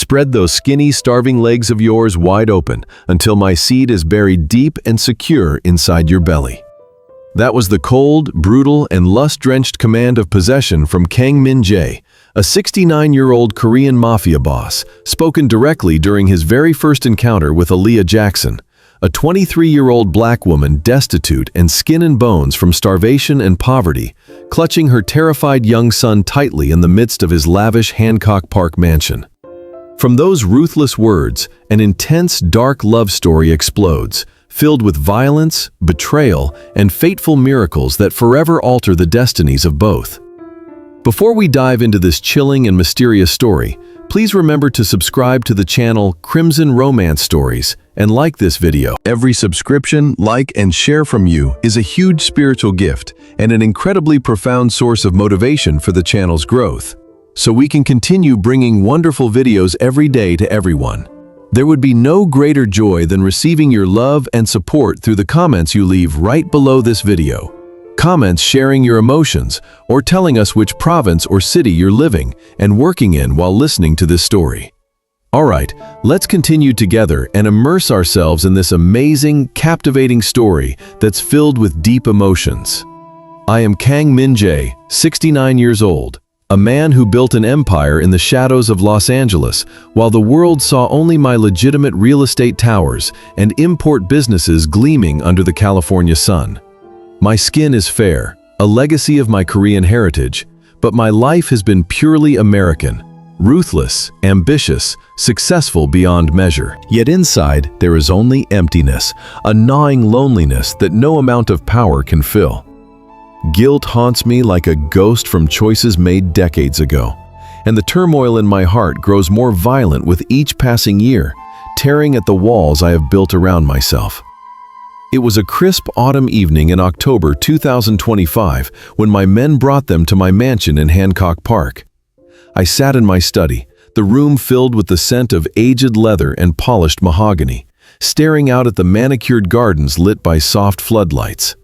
Spread those skinny, starving legs of yours wide open until my seed is buried deep and secure inside your belly. That was the cold, brutal, and lust-drenched command of possession from Kang Min-jae, a 69-year-old Korean mafia boss, spoken directly during his very first encounter with Aaliyah Jackson, a 23-year-old black woman destitute and skin and bones from starvation and poverty, clutching her terrified young son tightly in the midst of his lavish Hancock Park mansion. From those ruthless words, an intense, dark love story explodes, filled with violence, betrayal, and fateful miracles that forever alter the destinies of both. Before we dive into this chilling and mysterious story, please remember to subscribe to the channel Crimson Romance Stories and like this video. Every subscription, like, and share from you is a huge spiritual gift and an incredibly profound source of motivation for the channel's growth, so we can continue bringing wonderful videos every day to everyone. There would be no greater joy than receiving your love and support through the comments you leave right below this video. Comments sharing your emotions or telling us which province or city you're living and working in while listening to this story. Alright, let's continue together and immerse ourselves in this amazing, captivating story that's filled with deep emotions. I am Kang Min-jae, 69 years old. A man who built an empire in the shadows of Los Angeles, while the world saw only my legitimate real estate towers and import businesses gleaming under the California sun. My skin is fair, a legacy of my Korean heritage, but my life has been purely American, ruthless, ambitious, successful beyond measure. Yet inside, there is only emptiness, a gnawing loneliness that no amount of power can fill. Guilt haunts me like a ghost from choices made decades ago, and the turmoil in my heart grows more violent with each passing year, tearing at the walls I have built around myself. It was a crisp autumn evening in October 2025 when my men brought them to my mansion in Hancock Park. I sat in my study, the room filled with the scent of aged leather and polished mahogany, staring out at the manicured gardens lit by soft floodlights.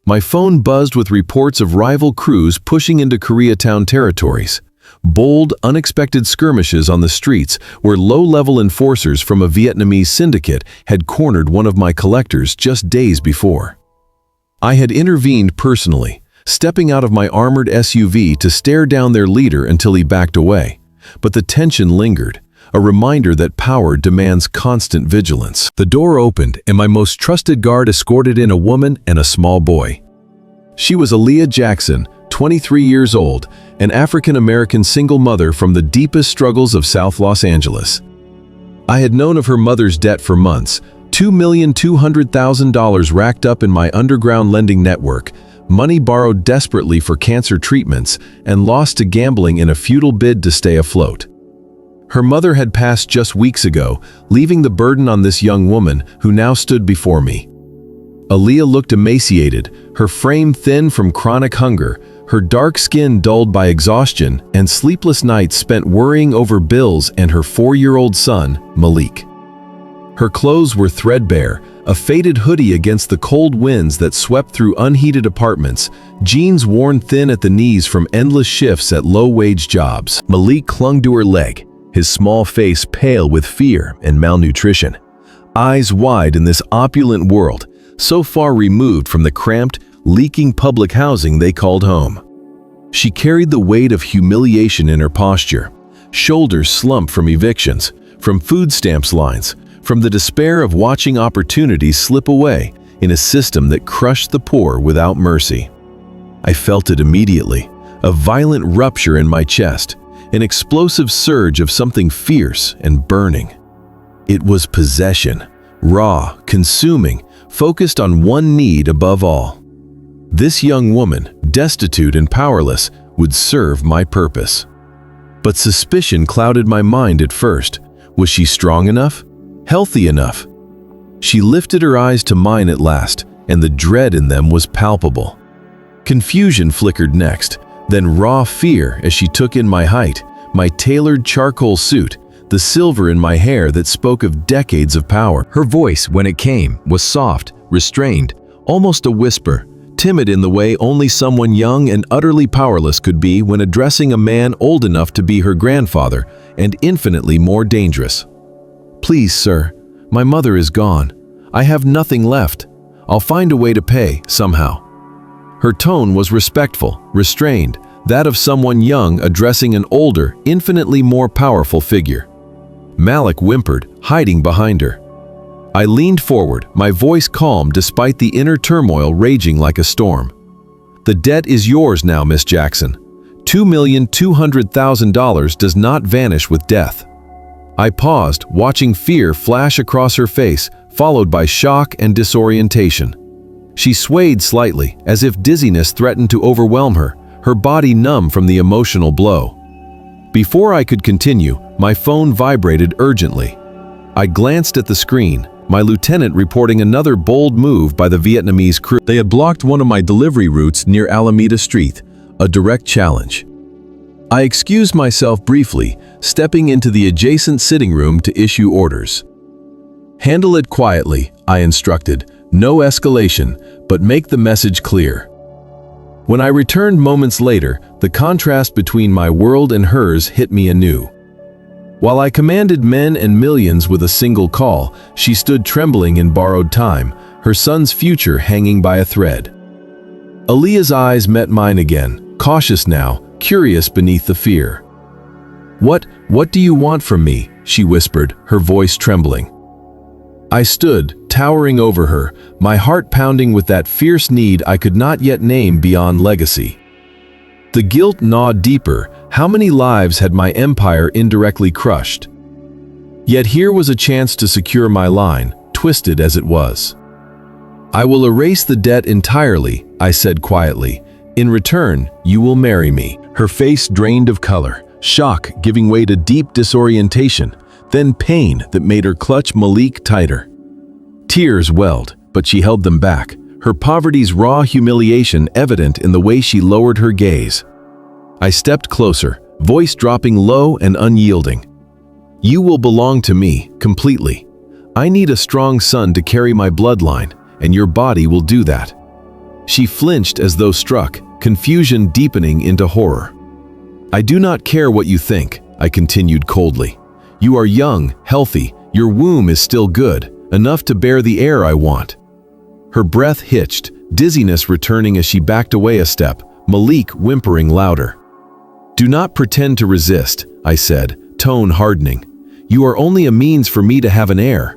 My phone buzzed with reports of rival crews pushing into Koreatown territories. Bold, unexpected skirmishes on the streets where low-level enforcers from a Vietnamese syndicate had cornered one of my collectors just days before. I had intervened personally, stepping out of my armored SUV to stare down their leader until he backed away. But the tension lingered, a reminder that power demands constant vigilance. The door opened, and my most trusted guard escorted in a woman and a small boy. She was Aaliyah Jackson, 23 years old, an African-American single mother from the deepest struggles of South Los Angeles. I had known of her mother's debt for months, $2,200,000 racked up in my underground lending network, money borrowed desperately for cancer treatments, and lost to gambling in a futile bid to stay afloat. Her mother had passed just weeks ago, leaving the burden on this young woman who now stood before me. Aaliyah looked emaciated, her frame thin from chronic hunger, her dark skin dulled by exhaustion and sleepless nights spent worrying over bills and her 4-year-old son, Malik. Her clothes were threadbare, a faded hoodie against the cold winds that swept through unheated apartments, jeans worn thin at the knees from endless shifts at low-wage jobs. Malik clung to her leg, his small face pale with fear and malnutrition. Eyes wide in this opulent world, so far removed from the cramped, leaking public housing they called home. She carried the weight of humiliation in her posture, shoulders slumped from evictions, from food stamps lines, from the despair of watching opportunities slip away in a system that crushed the poor without mercy. I felt it immediately, a violent rupture in my chest, an explosive surge of something fierce and burning. It was possession, raw, consuming, focused on one need above all. This young woman, destitute and powerless, would serve my purpose. But suspicion clouded my mind at first. Was she strong enough? Healthy enough? She lifted her eyes to mine at last, and the dread in them was palpable. Confusion flickered next, then raw fear as she took in my height, my tailored charcoal suit, the silver in my hair that spoke of decades of power. Her voice, when it came, was soft, restrained, almost a whisper. timid in the way only someone young and utterly powerless could be when addressing a man old enough to be her grandfather and infinitely more dangerous. "Please, sir, my mother is gone. I have nothing left. I'll find a way to pay, somehow." Her tone was respectful, restrained, that of someone young addressing an older, infinitely more powerful figure. Malik whimpered, hiding behind her. I leaned forward, my voice calm despite the inner turmoil raging like a storm. "The debt is yours now, Miss Jackson. $2,200,000 does not vanish with death." I paused, watching fear flash across her face, followed by shock and disorientation. She swayed slightly, as if dizziness threatened to overwhelm her, her body numb from the emotional blow. Before I could continue, my phone vibrated urgently. I glanced at the screen, my lieutenant reporting another bold move by the Vietnamese crew. They had blocked one of my delivery routes near Alameda Street, a direct challenge. I excused myself briefly, stepping into the adjacent sitting room to issue orders. "Handle it quietly," I instructed. "No escalation, but make the message clear." When I returned moments later, the contrast between my world and hers hit me anew. While I commanded men and millions with a single call, she stood trembling in borrowed time, her son's future hanging by a thread. Aaliyah's eyes met mine again, cautious now, curious beneath the fear. What do you want from me?" she whispered, her voice trembling. I stood, towering over her, my heart pounding with that fierce need I could not yet name beyond legacy. The guilt gnawed deeper. How many lives had my empire indirectly crushed? Yet here was a chance to secure my line, twisted as it was. "I will erase the debt entirely," I said quietly. "In return, you will marry me." Her face drained of color, shock giving way to deep disorientation, then pain that made her clutch Malik tighter. Tears welled, but she held them back, her poverty's raw humiliation evident in the way she lowered her gaze. I stepped closer, voice dropping low and unyielding. "You will belong to me, completely. I need a strong son to carry my bloodline, and your body will do that." She flinched as though struck, confusion deepening into horror. "I do not care what you think," I continued coldly. "You are young, healthy, your womb is still good, enough to bear the heir I want." Her breath hitched, dizziness returning as she backed away a step, Malik whimpering louder. "Do not pretend to resist," I said, tone hardening. "You are only a means for me to have an heir.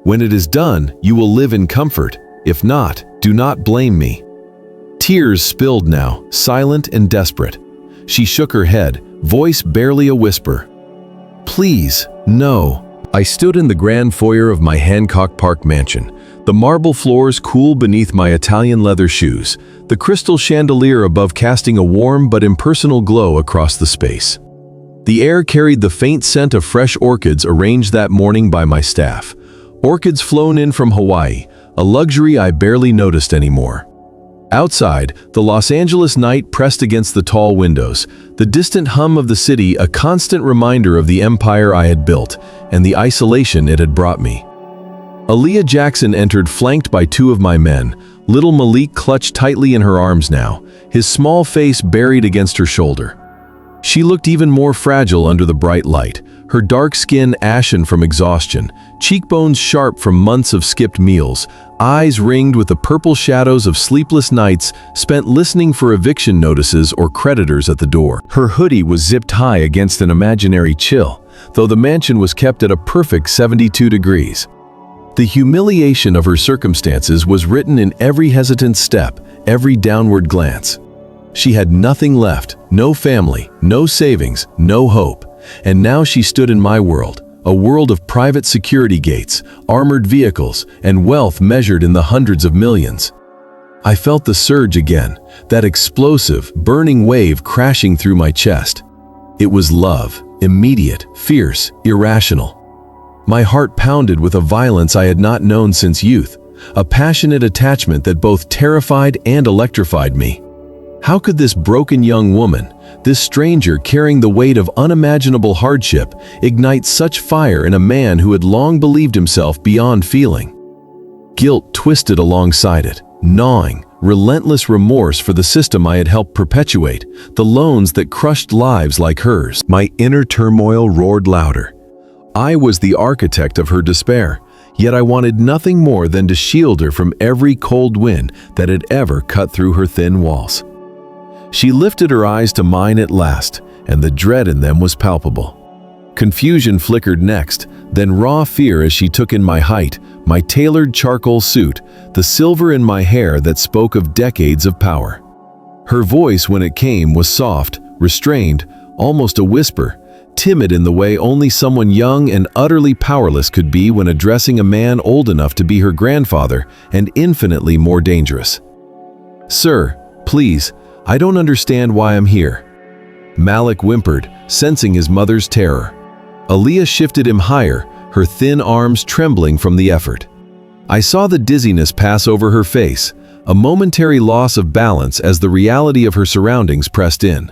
When it is done, you will live in comfort. If not, do not blame me." Tears spilled now, silent and desperate. She shook her head, voice barely a whisper. "Please, no." I stood in the grand foyer of my Hancock Park mansion, the marble floors cool beneath my Italian leather shoes, the crystal chandelier above casting a warm but impersonal glow across the space. The air carried the faint scent of fresh orchids arranged that morning by my staff. Orchids flown in from Hawaii, a luxury I barely noticed anymore. Outside, the Los Angeles night pressed against the tall windows, the distant hum of the city a constant reminder of the empire I had built and the isolation it had brought me. Aaliyah Jackson entered flanked by two of my men, little Malik clutched tightly in her arms now, his small face buried against her shoulder. She looked even more fragile under the bright light, her dark skin ashen from exhaustion, cheekbones sharp from months of skipped meals, eyes ringed with the purple shadows of sleepless nights spent listening for eviction notices or creditors at the door. Her hoodie was zipped high against an imaginary chill, though the mansion was kept at a perfect 72 degrees. The humiliation of her circumstances was written in every hesitant step, every downward glance. She had nothing left, no family, no savings, no hope. And now she stood in my world, a world of private security gates, armored vehicles, and wealth measured in the hundreds of millions. I felt the surge again, that explosive, burning wave crashing through my chest. It was love, immediate, fierce, irrational. My heart pounded with a violence I had not known since youth, a passionate attachment that both terrified and electrified me. How could this broken young woman, this stranger carrying the weight of unimaginable hardship, ignite such fire in a man who had long believed himself beyond feeling? Guilt twisted alongside it, gnawing, relentless remorse for the system I had helped perpetuate, the loans that crushed lives like hers. My inner turmoil roared louder. I was the architect of her despair, yet I wanted nothing more than to shield her from every cold wind that had ever cut through her thin walls. She lifted her eyes to mine at last, and the dread in them was palpable. Confusion flickered next, then raw fear as she took in my height, my tailored charcoal suit, the silver in my hair that spoke of decades of power. Her voice, when it came, was soft, restrained, almost a whisper, timid in the way only someone young and utterly powerless could be when addressing a man old enough to be her grandfather and infinitely more dangerous. "Sir, please, I don't understand why I'm here." Malik whimpered, sensing his mother's terror. Aaliyah shifted him higher, her thin arms trembling from the effort. I saw the dizziness pass over her face, a momentary loss of balance as the reality of her surroundings pressed in.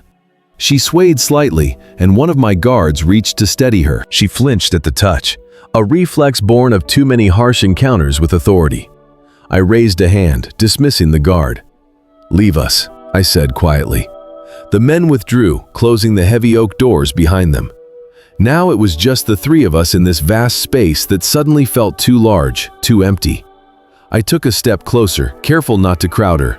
She swayed slightly, and one of my guards reached to steady her. She flinched at the touch, a reflex born of too many harsh encounters with authority. I raised a hand, dismissing the guard. "Leave us," I said quietly. The men withdrew, closing the heavy oak doors behind them. Now it was just the three of us in this vast space that suddenly felt too large, too empty. I took a step closer, careful not to crowd her.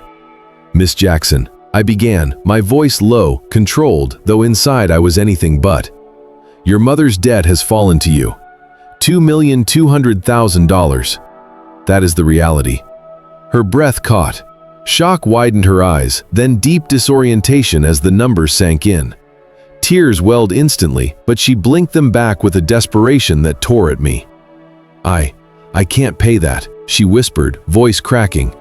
"Miss Jackson," I began, my voice low, controlled, though inside I was anything but. "Your mother's debt has fallen to you. $2,200,000. That is the reality." Her breath caught. Shock widened her eyes, then deep disorientation as the numbers sank in. Tears welled instantly, but she blinked them back with a desperation that tore at me. I can't pay that," she whispered, voice cracking.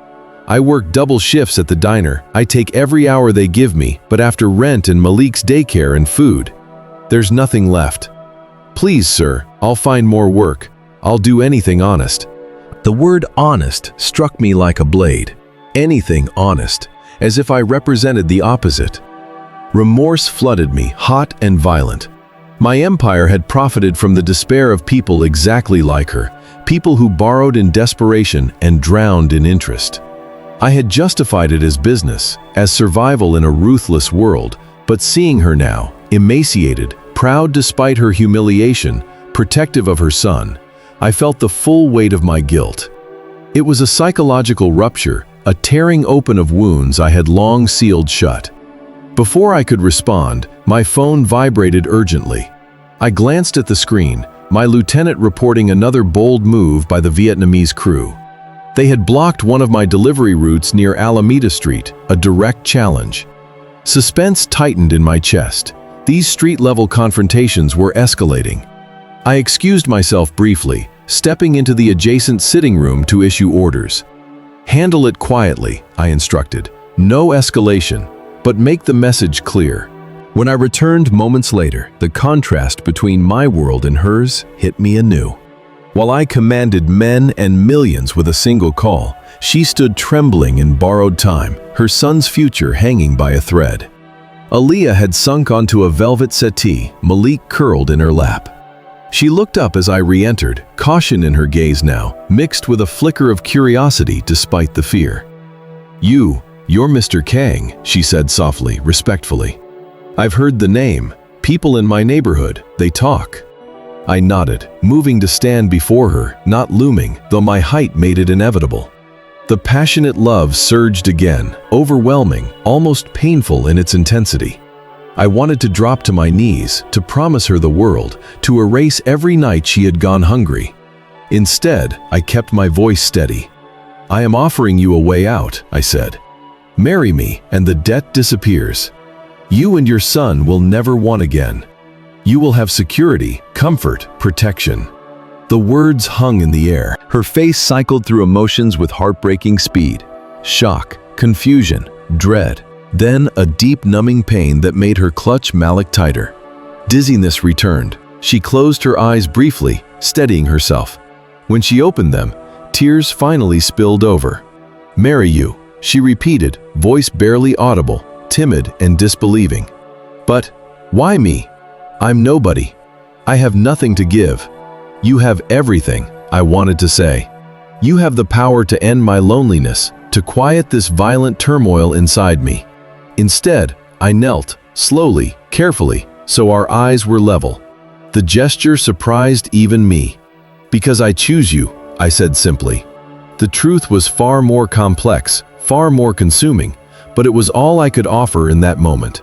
"I work double shifts at the diner. I take every hour they give me, but after rent and Malik's daycare and food, there's nothing left. Please, sir, I'll find more work. I'll do anything honest." The word honest struck me like a blade. Anything honest, as if I represented the opposite. Remorse flooded me, hot and violent. My empire had profited from the despair of people exactly like her, people who borrowed in desperation and drowned in interest. I had justified it as business, as survival in a ruthless world, but seeing her now, emaciated, proud despite her humiliation, protective of her son, I felt the full weight of my guilt. It was a psychological rupture, a tearing open of wounds I had long sealed shut. Before I could respond, my phone vibrated urgently. I glanced at the screen, my lieutenant reporting another bold move by the Vietnamese crew. They had blocked one of my delivery routes near Alameda Street, a direct challenge. Suspense tightened in my chest. These street-level confrontations were escalating. I excused myself briefly, stepping into the adjacent sitting room to issue orders. "Handle it quietly," I instructed. "No escalation, but make the message clear." When I returned moments later, the contrast between my world and hers hit me anew. While I commanded men and millions with a single call, she stood trembling in borrowed time, her son's future hanging by a thread. Aaliyah had sunk onto a velvet settee, Malik curled in her lap. She looked up as I re-entered, caution in her gaze now, mixed with a flicker of curiosity despite the fear. You're Mr. Kang," she said softly, respectfully. "I've heard the name. People in my neighborhood, they talk." I nodded, moving to stand before her, not looming, though my height made it inevitable. The passionate love surged again, overwhelming, almost painful in its intensity. I wanted to drop to my knees, to promise her the world, to erase every night she had gone hungry. Instead, I kept my voice steady. "I am offering you a way out," I said. "Marry me, and the debt disappears. You and your son will never want again. You will have security, comfort, protection." The words hung in the air. Her face cycled through emotions with heartbreaking speed. Shock, confusion, dread. Then a deep numbing pain that made her clutch Malik tighter. Dizziness returned. She closed her eyes briefly, steadying herself. When she opened them, tears finally spilled over. "Marry you," she repeated, voice barely audible, timid and disbelieving. "But why me? I'm nobody. I have nothing to give." "You have everything," I wanted to say. You have the power to end my loneliness, to quiet this violent turmoil inside me." Instead, I knelt, slowly, carefully, so our eyes were level. The gesture surprised even me. "Because I choose you," I said simply. The truth was far more complex, far more consuming, but it was all I could offer in that moment.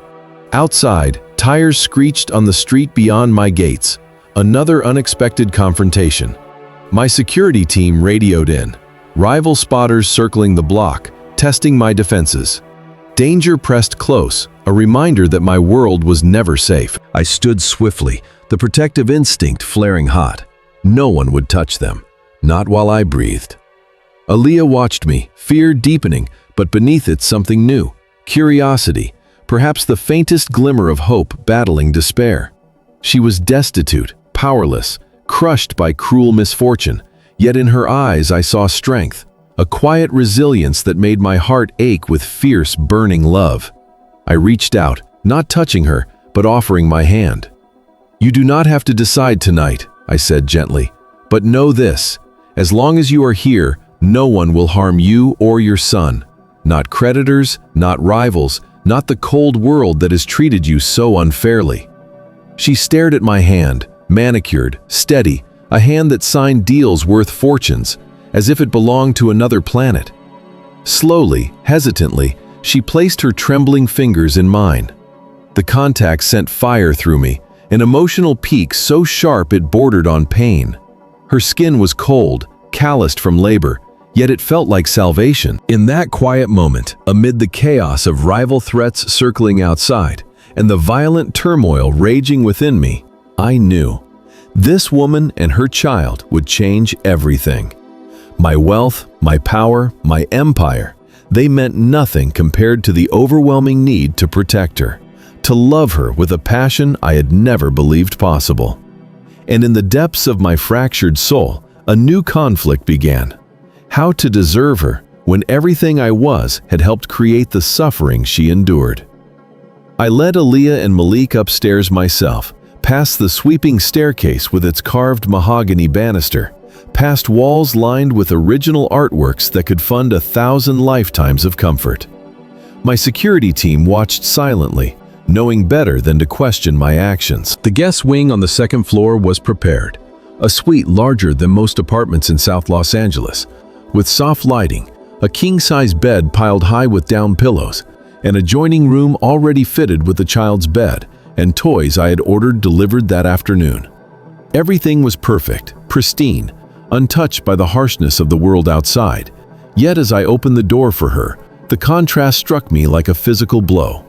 Outside, tires screeched on the street beyond my gates. Another unexpected confrontation. My security team radioed in. Rival spotters circling the block, testing my defenses. Danger pressed close, a reminder that my world was never safe. I stood swiftly, the protective instinct flaring hot. No one would touch them, not while I breathed. Aaliyah watched me, fear deepening, but beneath it something new. Curiosity, perhaps the faintest glimmer of hope battling despair. She was destitute, powerless, crushed by cruel misfortune, yet in her eyes I saw strength, a quiet resilience that made my heart ache with fierce, burning love. I reached out, not touching her, but offering my hand. "You do not have to decide tonight," I said gently, "but know this, as long as you are here, no one will harm you or your son. Not creditors, not rivals, not the cold world that has treated you so unfairly." She stared at my hand, manicured, steady, a hand that signed deals worth fortunes, as if it belonged to another planet. Slowly, hesitantly, she placed her trembling fingers in mine. The contact sent fire through me, an emotional peak so sharp it bordered on pain. Her skin was cold, calloused from labor, yet it felt like salvation. In that quiet moment, amid the chaos of rival threats circling outside and the violent turmoil raging within me, I knew this woman and her child would change everything. My wealth, my power, my empire, they meant nothing compared to the overwhelming need to protect her, to love her with a passion I had never believed possible. And in the depths of my fractured soul, a new conflict began. How to deserve her when everything I was had helped create the suffering she endured. I led Aaliyah and Malik upstairs myself, past the sweeping staircase with its carved mahogany banister, past walls lined with original artworks that could fund 1,000 lifetimes of comfort. My security team watched silently, knowing better than to question my actions. The guest wing on the second floor was prepared, a suite larger than most apartments in South Los Angeles, with soft lighting, a king-size bed piled high with down pillows, an adjoining room already fitted with the child's bed, and toys I had ordered delivered that afternoon. Everything was perfect, pristine, untouched by the harshness of the world outside. Yet as I opened the door for her, the contrast struck me like a physical blow.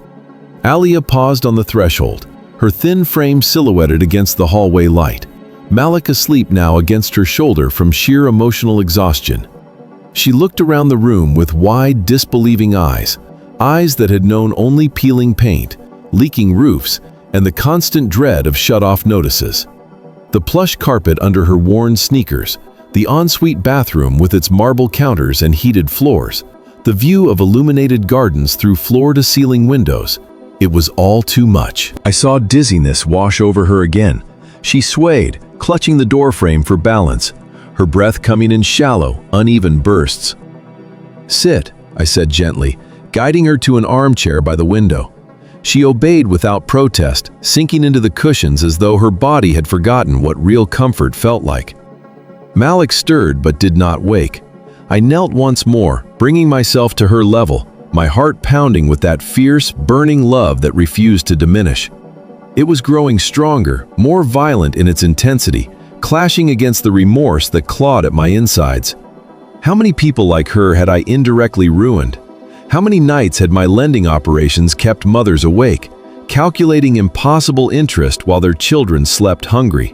Aaliyah paused on the threshold, her thin frame silhouetted against the hallway light, Malik asleep now against her shoulder from sheer emotional exhaustion. She looked around the room with wide, disbelieving eyes, eyes that had known only peeling paint, leaking roofs, and the constant dread of shut-off notices. The plush carpet under her worn sneakers, the ensuite bathroom with its marble counters and heated floors, the view of illuminated gardens through floor-to-ceiling windows. It was all too much. I saw dizziness wash over her again. She swayed, clutching the doorframe for balance, her breath coming in shallow, uneven bursts. "Sit," I said gently, guiding her to an armchair by the window. She obeyed without protest, sinking into the cushions as though her body had forgotten what real comfort felt like. Malik stirred but did not wake. I knelt once more, bringing myself to her level, my heart pounding with that fierce, burning love that refused to diminish. It was growing stronger, more violent in its intensity, clashing against the remorse that clawed at my insides. How many people like her had I indirectly ruined? How many nights had my lending operations kept mothers awake, calculating impossible interest while their children slept hungry?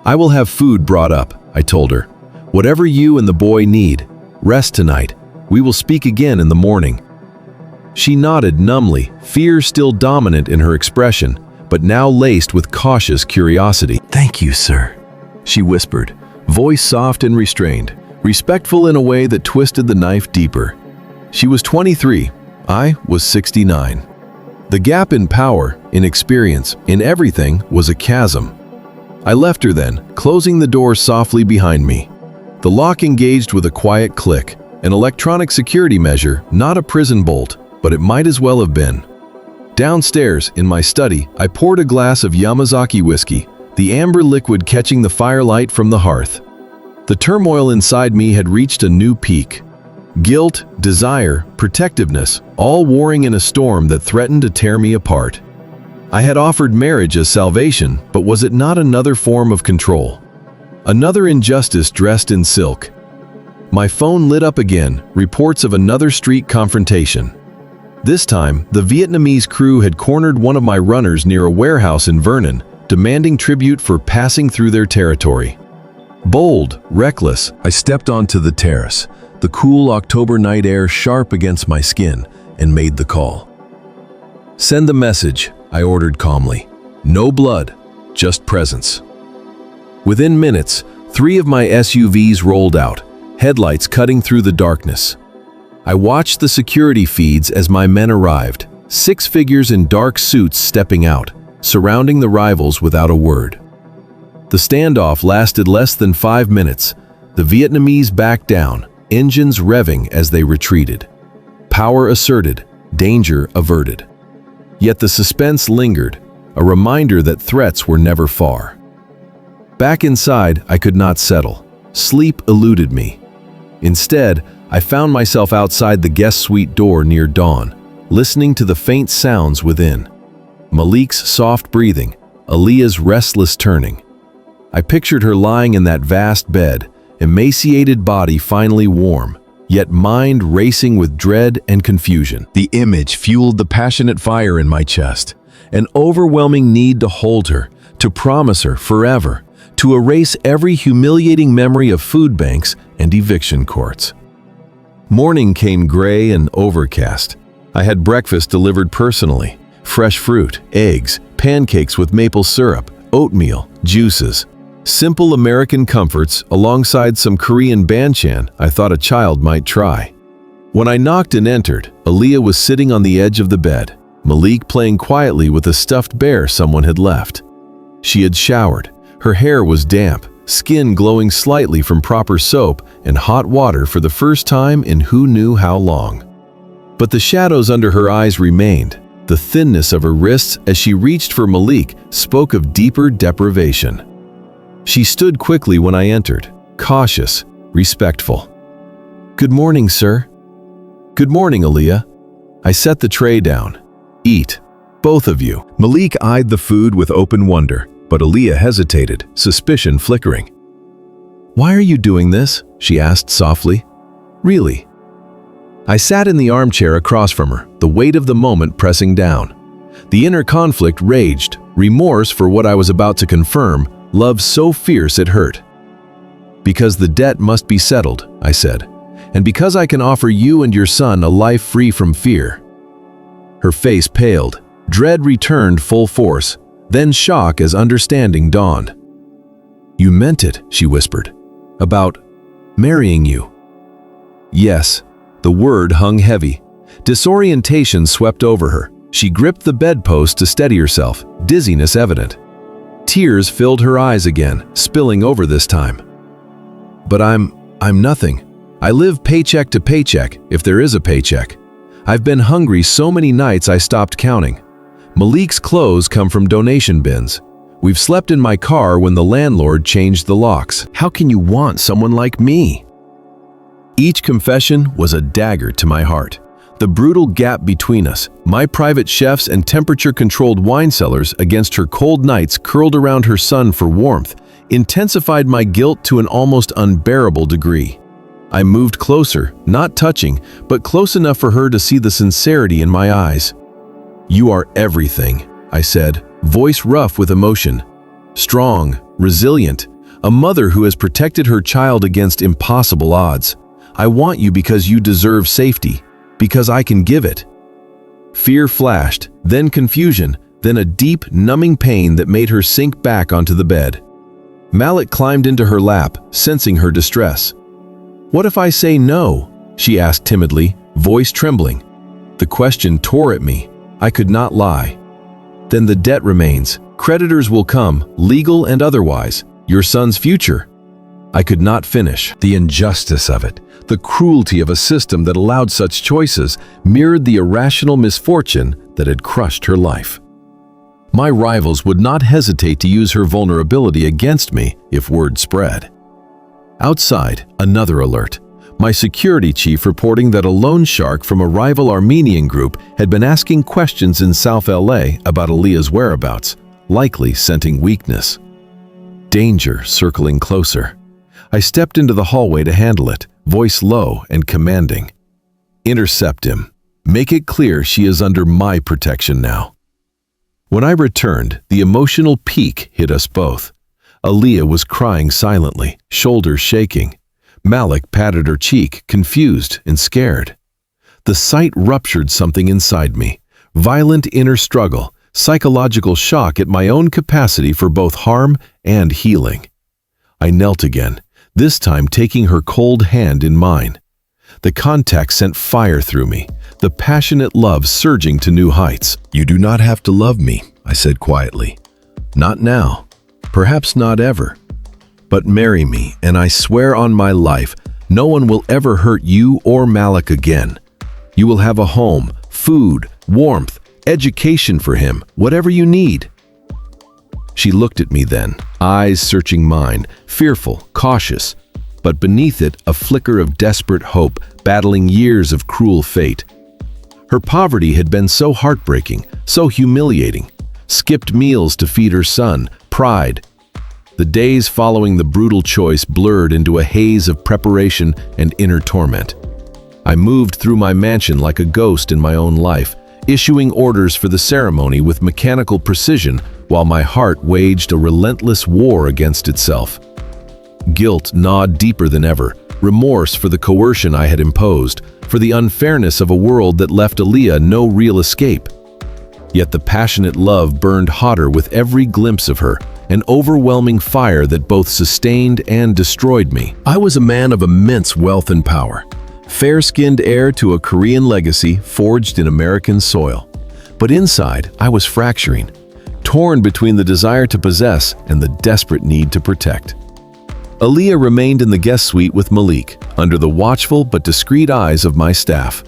"I will have food brought up," I told her. "Whatever you and the boy need. Rest tonight. We will speak again in the morning." She nodded numbly, fear still dominant in her expression, but now laced with cautious curiosity. "Thank you, sir," she whispered, voice soft and restrained, respectful in a way that twisted the knife deeper. She was 23, I was 69. The gap in power, in experience, in everything was a chasm. I left her then, closing the door softly behind me. The lock engaged with a quiet click, an electronic security measure, not a prison bolt, but it might as well have been. Downstairs, in my study, I poured a glass of Yamazaki whiskey, the amber liquid catching the firelight from the hearth. The turmoil inside me had reached a new peak. Guilt, desire, protectiveness, all warring in a storm that threatened to tear me apart. I had offered marriage as salvation, but was it not another form of control? Another injustice dressed in silk. My phone lit up again, reports of another street confrontation. This time, the Vietnamese crew had cornered one of my runners near a warehouse in Vernon, demanding tribute for passing through their territory. Bold, reckless, I stepped onto the terrace, the cool October night air sharp against my skin, and made the call. "Send the message," I ordered calmly. "No blood, just presence." Within minutes, 3 of my SUVs rolled out, headlights cutting through the darkness. I watched the security feeds as my men arrived, 6 figures in dark suits stepping out, surrounding the rivals without a word. The standoff lasted less than 5 minutes. The Vietnamese backed down, engines revving as they retreated. Power asserted, danger averted. Yet the suspense lingered, a reminder that threats were never far. Back inside, I could not settle. Sleep eluded me. Instead, I found myself outside the guest suite door near dawn, listening to the faint sounds within. Malik's soft breathing, Aaliyah's restless turning. I pictured her lying in that vast bed, emaciated body finally warm, yet mind racing with dread and confusion. The image fueled the passionate fire in my chest, an overwhelming need to hold her, to promise her forever, to erase every humiliating memory of food banks and eviction courts. Morning came gray and overcast. I had breakfast delivered personally. Fresh fruit, eggs, pancakes with maple syrup, oatmeal, juices. Simple American comforts alongside some Korean banchan I thought a child might try. When I knocked and entered, Aaliyah was sitting on the edge of the bed, Malik playing quietly with a stuffed bear someone had left. She had showered. Her hair was damp, skin glowing slightly from proper soap and hot water for the first time in who knew how long. But the shadows under her eyes remained. The thinness of her wrists as she reached for Malik spoke of deeper deprivation. She stood quickly when I entered, cautious, respectful. "Good morning, sir." "Good morning, Aaliyah." I set the tray down. "Eat, both of you." Malik eyed the food with open wonder, but Aaliyah hesitated, suspicion flickering. "Why are you doing this?" she asked softly. "Really?" I sat in the armchair across from her, the weight of the moment pressing down. The inner conflict raged, remorse for what I was about to confirm, love so fierce it hurt. "Because the debt must be settled," I said, "and because I can offer you and your son a life free from fear." Her face paled, dread returned full force, then shock as understanding dawned. "You meant it," she whispered. "About marrying you." Yes, the word hung heavy. Disorientation swept over her. She gripped the bedpost to steady herself, dizziness evident. Tears filled her eyes again, spilling over this time. "But I'm nothing. I live paycheck to paycheck, if there is a paycheck. I've been hungry so many nights I stopped counting. Malik's clothes come from donation bins. We've slept in my car when the landlord changed the locks. How can you want someone like me?" Each confession was a dagger to my heart. The brutal gap between us, my private chefs and temperature-controlled wine cellars against her cold nights curled around her son for warmth, intensified my guilt to an almost unbearable degree. I moved closer, not touching, but close enough for her to see the sincerity in my eyes. "You are everything," I said, voice rough with emotion. "Strong, resilient, a mother who has protected her child against impossible odds. I want you because you deserve safety, because I can give it." Fear flashed, then confusion, then a deep, numbing pain that made her sink back onto the bed. Malik climbed into her lap, sensing her distress. "What if I say no?" she asked timidly, voice trembling. The question tore at me. I could not lie. "Then the debt remains. Creditors will come, legal and otherwise. Your son's future." I could not finish. The injustice of it, the cruelty of a system that allowed such choices, mirrored the irrational misfortune that had crushed her life. My rivals would not hesitate to use her vulnerability against me if word spread. Outside, another alert. My security chief reporting that a loan shark from a rival Armenian group had been asking questions in South LA about Aaliyah's whereabouts, likely scenting weakness. Danger circling closer. I stepped into the hallway to handle it, voice low and commanding. Intercept him. Make it clear she is under my protection now. When I returned, the emotional peak hit us both. Aaliyah was crying silently, shoulders shaking. Malik patted her cheek, confused and scared. The sight ruptured something inside me. Violent inner struggle, psychological shock at my own capacity for both harm and healing. I knelt again, this time taking her cold hand in mine. The contact sent fire through me, the passionate love surging to new heights. "You do not have to love me," I said quietly. "Not now, perhaps not ever. But marry me, and I swear on my life, no one will ever hurt you or Malik again. You will have a home, food, warmth, education for him, whatever you need." She looked at me then, eyes searching mine, fearful, cautious, but beneath it a flicker of desperate hope, battling years of cruel fate. Her poverty had been so heartbreaking, so humiliating. Skipped meals to feed her son, pride. The days following the brutal choice blurred into a haze of preparation and inner torment. I moved through my mansion like a ghost in my own life, issuing orders for the ceremony with mechanical precision while my heart waged a relentless war against itself. Guilt gnawed deeper than ever, remorse for the coercion I had imposed, for the unfairness of a world that left Aaliyah no real escape. Yet the passionate love burned hotter with every glimpse of her, an overwhelming fire that both sustained and destroyed me. I was a man of immense wealth and power, fair-skinned heir to a Korean legacy forged in American soil. But inside, I was fracturing, torn between the desire to possess and the desperate need to protect. Aaliyah remained in the guest suite with Malik, under the watchful but discreet eyes of my staff.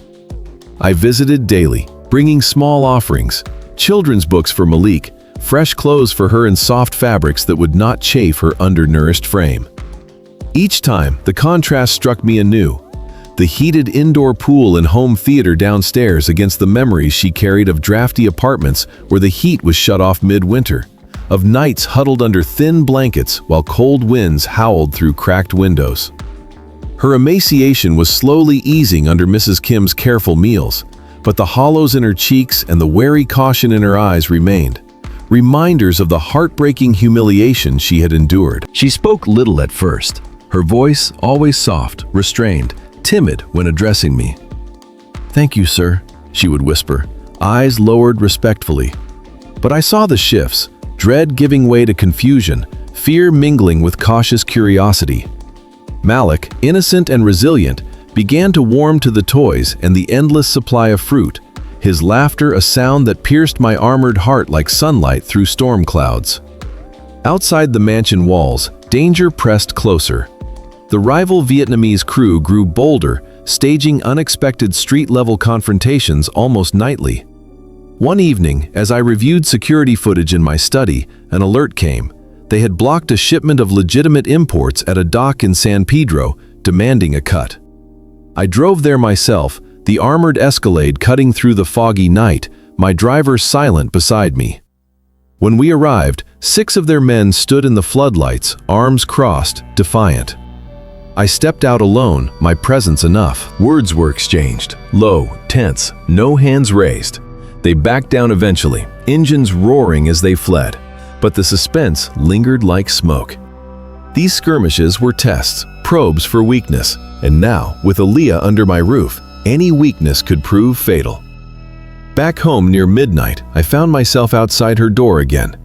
I visited daily, bringing small offerings, children's books for Malik, fresh clothes for her and soft fabrics that would not chafe her undernourished frame. Each time, the contrast struck me anew. The heated indoor pool and home theater downstairs against the memories she carried of drafty apartments where the heat was shut off midwinter, of nights huddled under thin blankets while cold winds howled through cracked windows. Her emaciation was slowly easing under Mrs. Kim's careful meals, but the hollows in her cheeks and the wary caution in her eyes remained, reminders of the heartbreaking humiliation she had endured. She spoke little at first, her voice always soft, restrained, timid when addressing me. "Thank you, sir," she would whisper, eyes lowered respectfully. But I saw the shifts, dread giving way to confusion, fear mingling with cautious curiosity. Malik, innocent and resilient, began to warm to the toys and the endless supply of fruit, his laughter a sound that pierced my armored heart like sunlight through storm clouds. Outside the mansion walls, danger pressed closer. The rival Vietnamese crew grew bolder, staging unexpected street-level confrontations almost nightly. One evening, as I reviewed security footage in my study, an alert came. They had blocked a shipment of legitimate imports at a dock in San Pedro, demanding a cut. I drove there myself, the armored Escalade cutting through the foggy night, my driver silent beside me. When we arrived, 6 of their men stood in the floodlights, arms crossed, defiant. I stepped out alone, my presence enough. Words were exchanged, low, tense, no hands raised. They backed down eventually, engines roaring as they fled, but the suspense lingered like smoke. These skirmishes were tests, probes for weakness, and now, with Aaliyah under my roof, any weakness could prove fatal. Back home near midnight, I found myself outside her door again.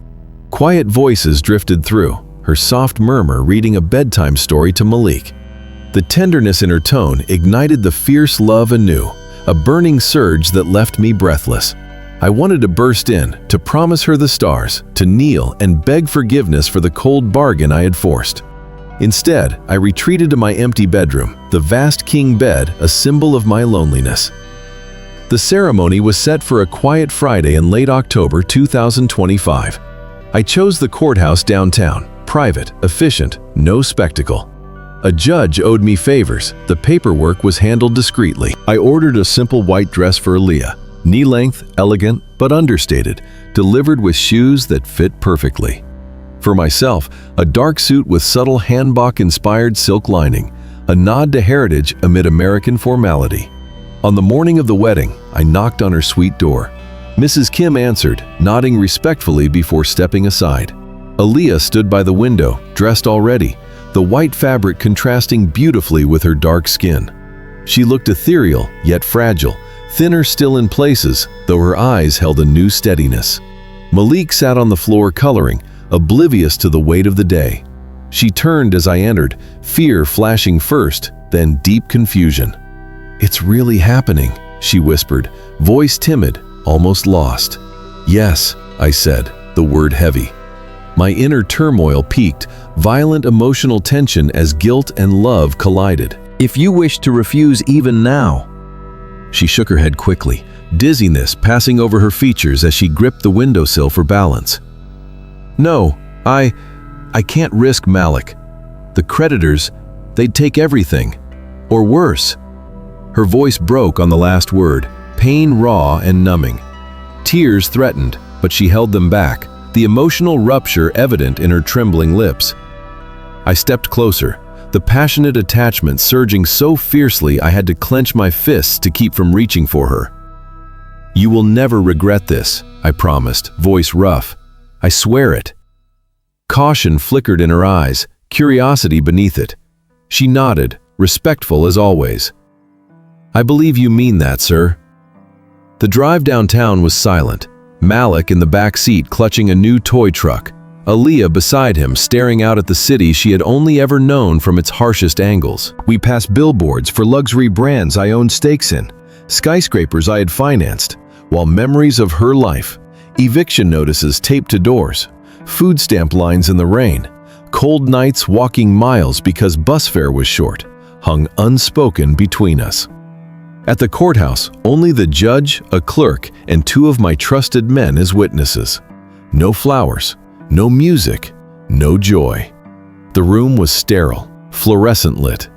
Quiet voices drifted through, her soft murmur reading a bedtime story to Malik. The tenderness in her tone ignited the fierce love anew, a burning surge that left me breathless. I wanted to burst in, to promise her the stars, to kneel and beg forgiveness for the cold bargain I had forced. Instead, I retreated to my empty bedroom, the vast king bed, a symbol of my loneliness. The ceremony was set for a quiet Friday in late October 2025. I chose the courthouse downtown, private, efficient, no spectacle. A judge owed me favors. The paperwork was handled discreetly. I ordered a simple white dress for Aaliyah, knee-length, elegant, but understated, delivered with shoes that fit perfectly. For myself, a dark suit with subtle hanbok-inspired silk lining, a nod to heritage amid American formality. On the morning of the wedding, I knocked on her suite door. Mrs. Kim answered, nodding respectfully before stepping aside. Aaliyah stood by the window, dressed already, the white fabric contrasting beautifully with her dark skin. She looked ethereal, yet fragile, thinner still in places, though her eyes held a new steadiness. Malik sat on the floor coloring, oblivious to the weight of the day. She turned as I entered, fear flashing first, then deep confusion. "It's really happening," she whispered, voice timid, almost lost. "Yes," I said, the word heavy. My inner turmoil peaked, violent emotional tension as guilt and love collided. "If you wish to refuse even now." She shook her head quickly, dizziness passing over her features as she gripped the windowsill for balance. "No, I can't risk Malik. The creditors, they'd take everything. Or worse." Her voice broke on the last word, pain raw and numbing. Tears threatened, but she held them back, the emotional rupture evident in her trembling lips. I stepped closer, the passionate attachment surging so fiercely I had to clench my fists to keep from reaching for her. "You will never regret this," I promised, voice rough. "I swear it." Caution flickered in her eyes, curiosity beneath it. She nodded, respectful as always. "I believe you mean that, sir." The drive downtown was silent. Malik in the back seat clutching a new toy truck, Aaliyah beside him staring out at the city she had only ever known from its harshest angles. We passed billboards for luxury brands I owned stakes in, skyscrapers I had financed, while memories of her life, eviction notices taped to doors, food stamp lines in the rain, cold nights walking miles because bus fare was short, hung unspoken between us. At the courthouse, only the judge, a clerk, and two of my trusted men as witnesses. No flowers, no music, no joy. The room was sterile, fluorescent lit.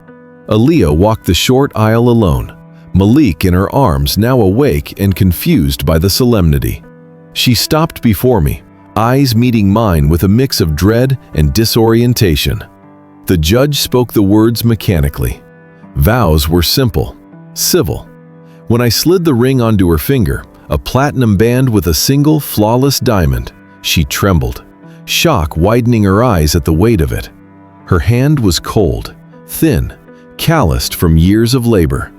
Aaliyah walked the short aisle alone, Malik in her arms now awake and confused by the solemnity. She stopped before me, eyes meeting mine with a mix of dread and disorientation. The judge spoke the words mechanically. Vows were simple, civil. When I slid the ring onto her finger, a platinum band with a single flawless diamond, she trembled, shock widening her eyes at the weight of it. Her hand was cold, thin, calloused from years of labor.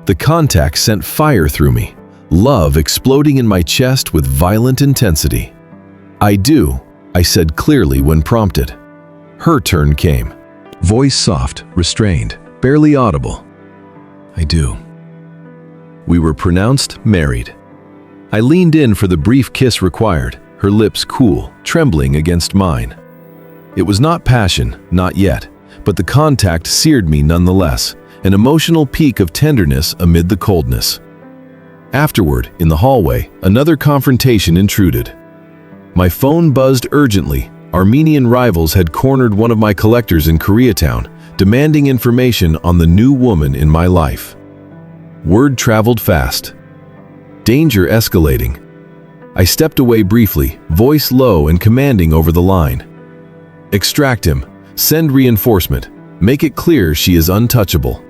The contact sent fire through me, love exploding in my chest with violent intensity. "I do," I said clearly when prompted. Her turn came. Voice soft, restrained, barely audible. "I do." We were pronounced married. I leaned in for the brief kiss required, her lips cool, trembling against mine. It was not passion, not yet, but the contact seared me nonetheless, an emotional peak of tenderness amid the coldness. Afterward, in the hallway, another confrontation intruded. My phone buzzed urgently. Armenian rivals had cornered one of my collectors in Koreatown, demanding information on the new woman in my life. Word traveled fast. Danger escalating. I stepped away briefly, voice low and commanding over the line. "Extract him. Send reinforcement. Make it clear she is untouchable."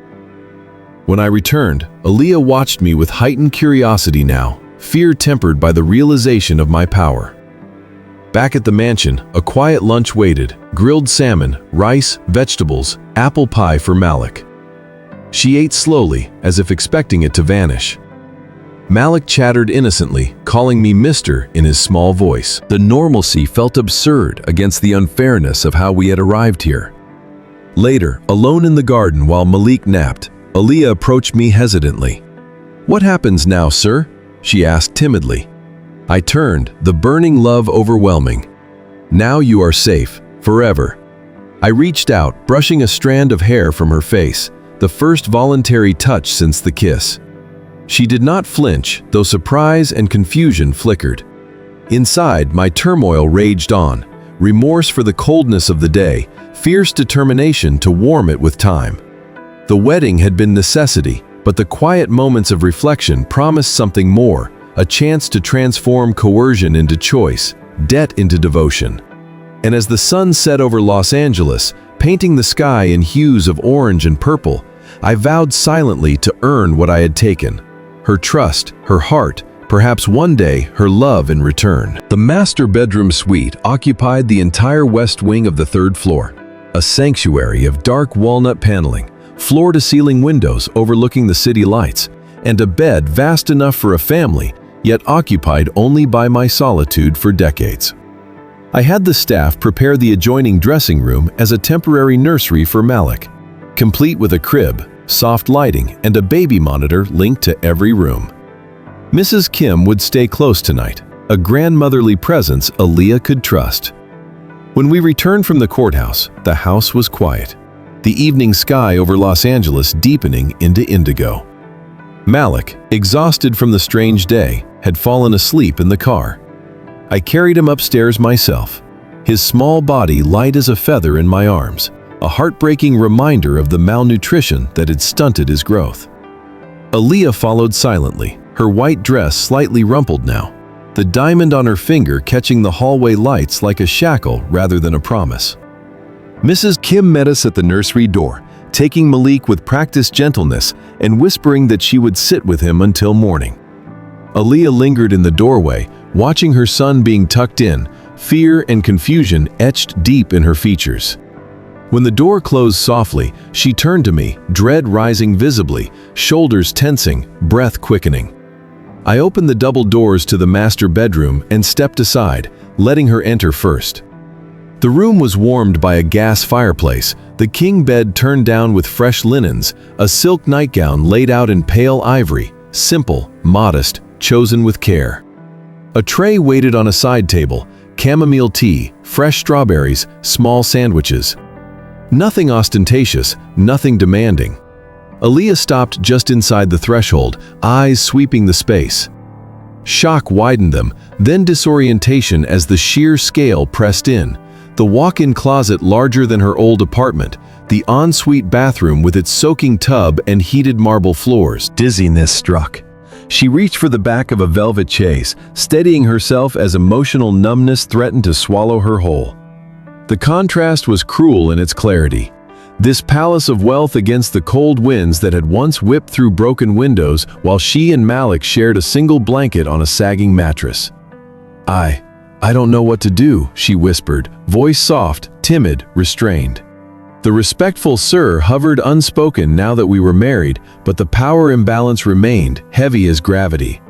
When I returned, Aaliyah watched me with heightened curiosity now, fear tempered by the realization of my power. Back at the mansion, a quiet lunch waited, grilled salmon, rice, vegetables, apple pie for Malik. She ate slowly, as if expecting it to vanish. Malik chattered innocently, calling me Mr. in his small voice. The normalcy felt absurd against the unfairness of how we had arrived here. Later, alone in the garden while Malik napped, Aaliyah approached me hesitantly. "What happens now, sir?" she asked timidly. I turned, the burning love overwhelming. "Now you are safe, forever." I reached out, brushing a strand of hair from her face, the first voluntary touch since the kiss. She did not flinch, though surprise and confusion flickered. Inside, my turmoil raged on, remorse for the coldness of the day, fierce determination to warm it with time. The wedding had been necessity, but the quiet moments of reflection promised something more, a chance to transform coercion into choice, debt into devotion. And as the sun set over Los Angeles, painting the sky in hues of orange and purple, I vowed silently to earn what I had taken. Her trust, her heart, perhaps one day her love in return. The master bedroom suite occupied the entire west wing of the third floor, a sanctuary of dark walnut paneling, floor-to-ceiling windows overlooking the city lights, and a bed vast enough for a family, yet occupied only by my solitude for decades. I had the staff prepare the adjoining dressing room as a temporary nursery for Malik, complete with a crib, soft lighting, and a baby monitor linked to every room. Mrs. Kim would stay close tonight, a grandmotherly presence Aaliyah could trust. When we returned from the courthouse, the house was quiet, the evening sky over Los Angeles deepening into indigo. Malik, exhausted from the strange day, had fallen asleep in the car. I carried him upstairs myself, his small body light as a feather in my arms, a heartbreaking reminder of the malnutrition that had stunted his growth. Aaliyah followed silently, her white dress slightly rumpled now, the diamond on her finger catching the hallway lights like a shackle rather than a promise. Mrs. Kim met us at the nursery door, taking Malik with practiced gentleness and whispering that she would sit with him until morning. Aaliyah lingered in the doorway, watching her son being tucked in, fear and confusion etched deep in her features. When the door closed softly, she turned to me, dread rising visibly, shoulders tensing, breath quickening. I opened the double doors to the master bedroom and stepped aside, letting her enter first. The room was warmed by a gas fireplace, the king bed turned down with fresh linens, a silk nightgown laid out in pale ivory, simple, modest, chosen with care. A tray waited on a side table, chamomile tea, fresh strawberries, small sandwiches. Nothing ostentatious, nothing demanding. Aaliyah stopped just inside the threshold, eyes sweeping the space. Shock widened them, then disorientation as the sheer scale pressed in. The walk-in closet larger than her old apartment, the ensuite bathroom with its soaking tub and heated marble floors. Dizziness struck. She reached for the back of a velvet chaise, steadying herself as emotional numbness threatened to swallow her whole. The contrast was cruel in its clarity. This palace of wealth against the cold winds that had once whipped through broken windows while she and Malik shared a single blanket on a sagging mattress. I don't know what to do," she whispered, voice soft, timid, restrained. The respectful sir hovered unspoken now that we were married, but the power imbalance remained, heavy as gravity.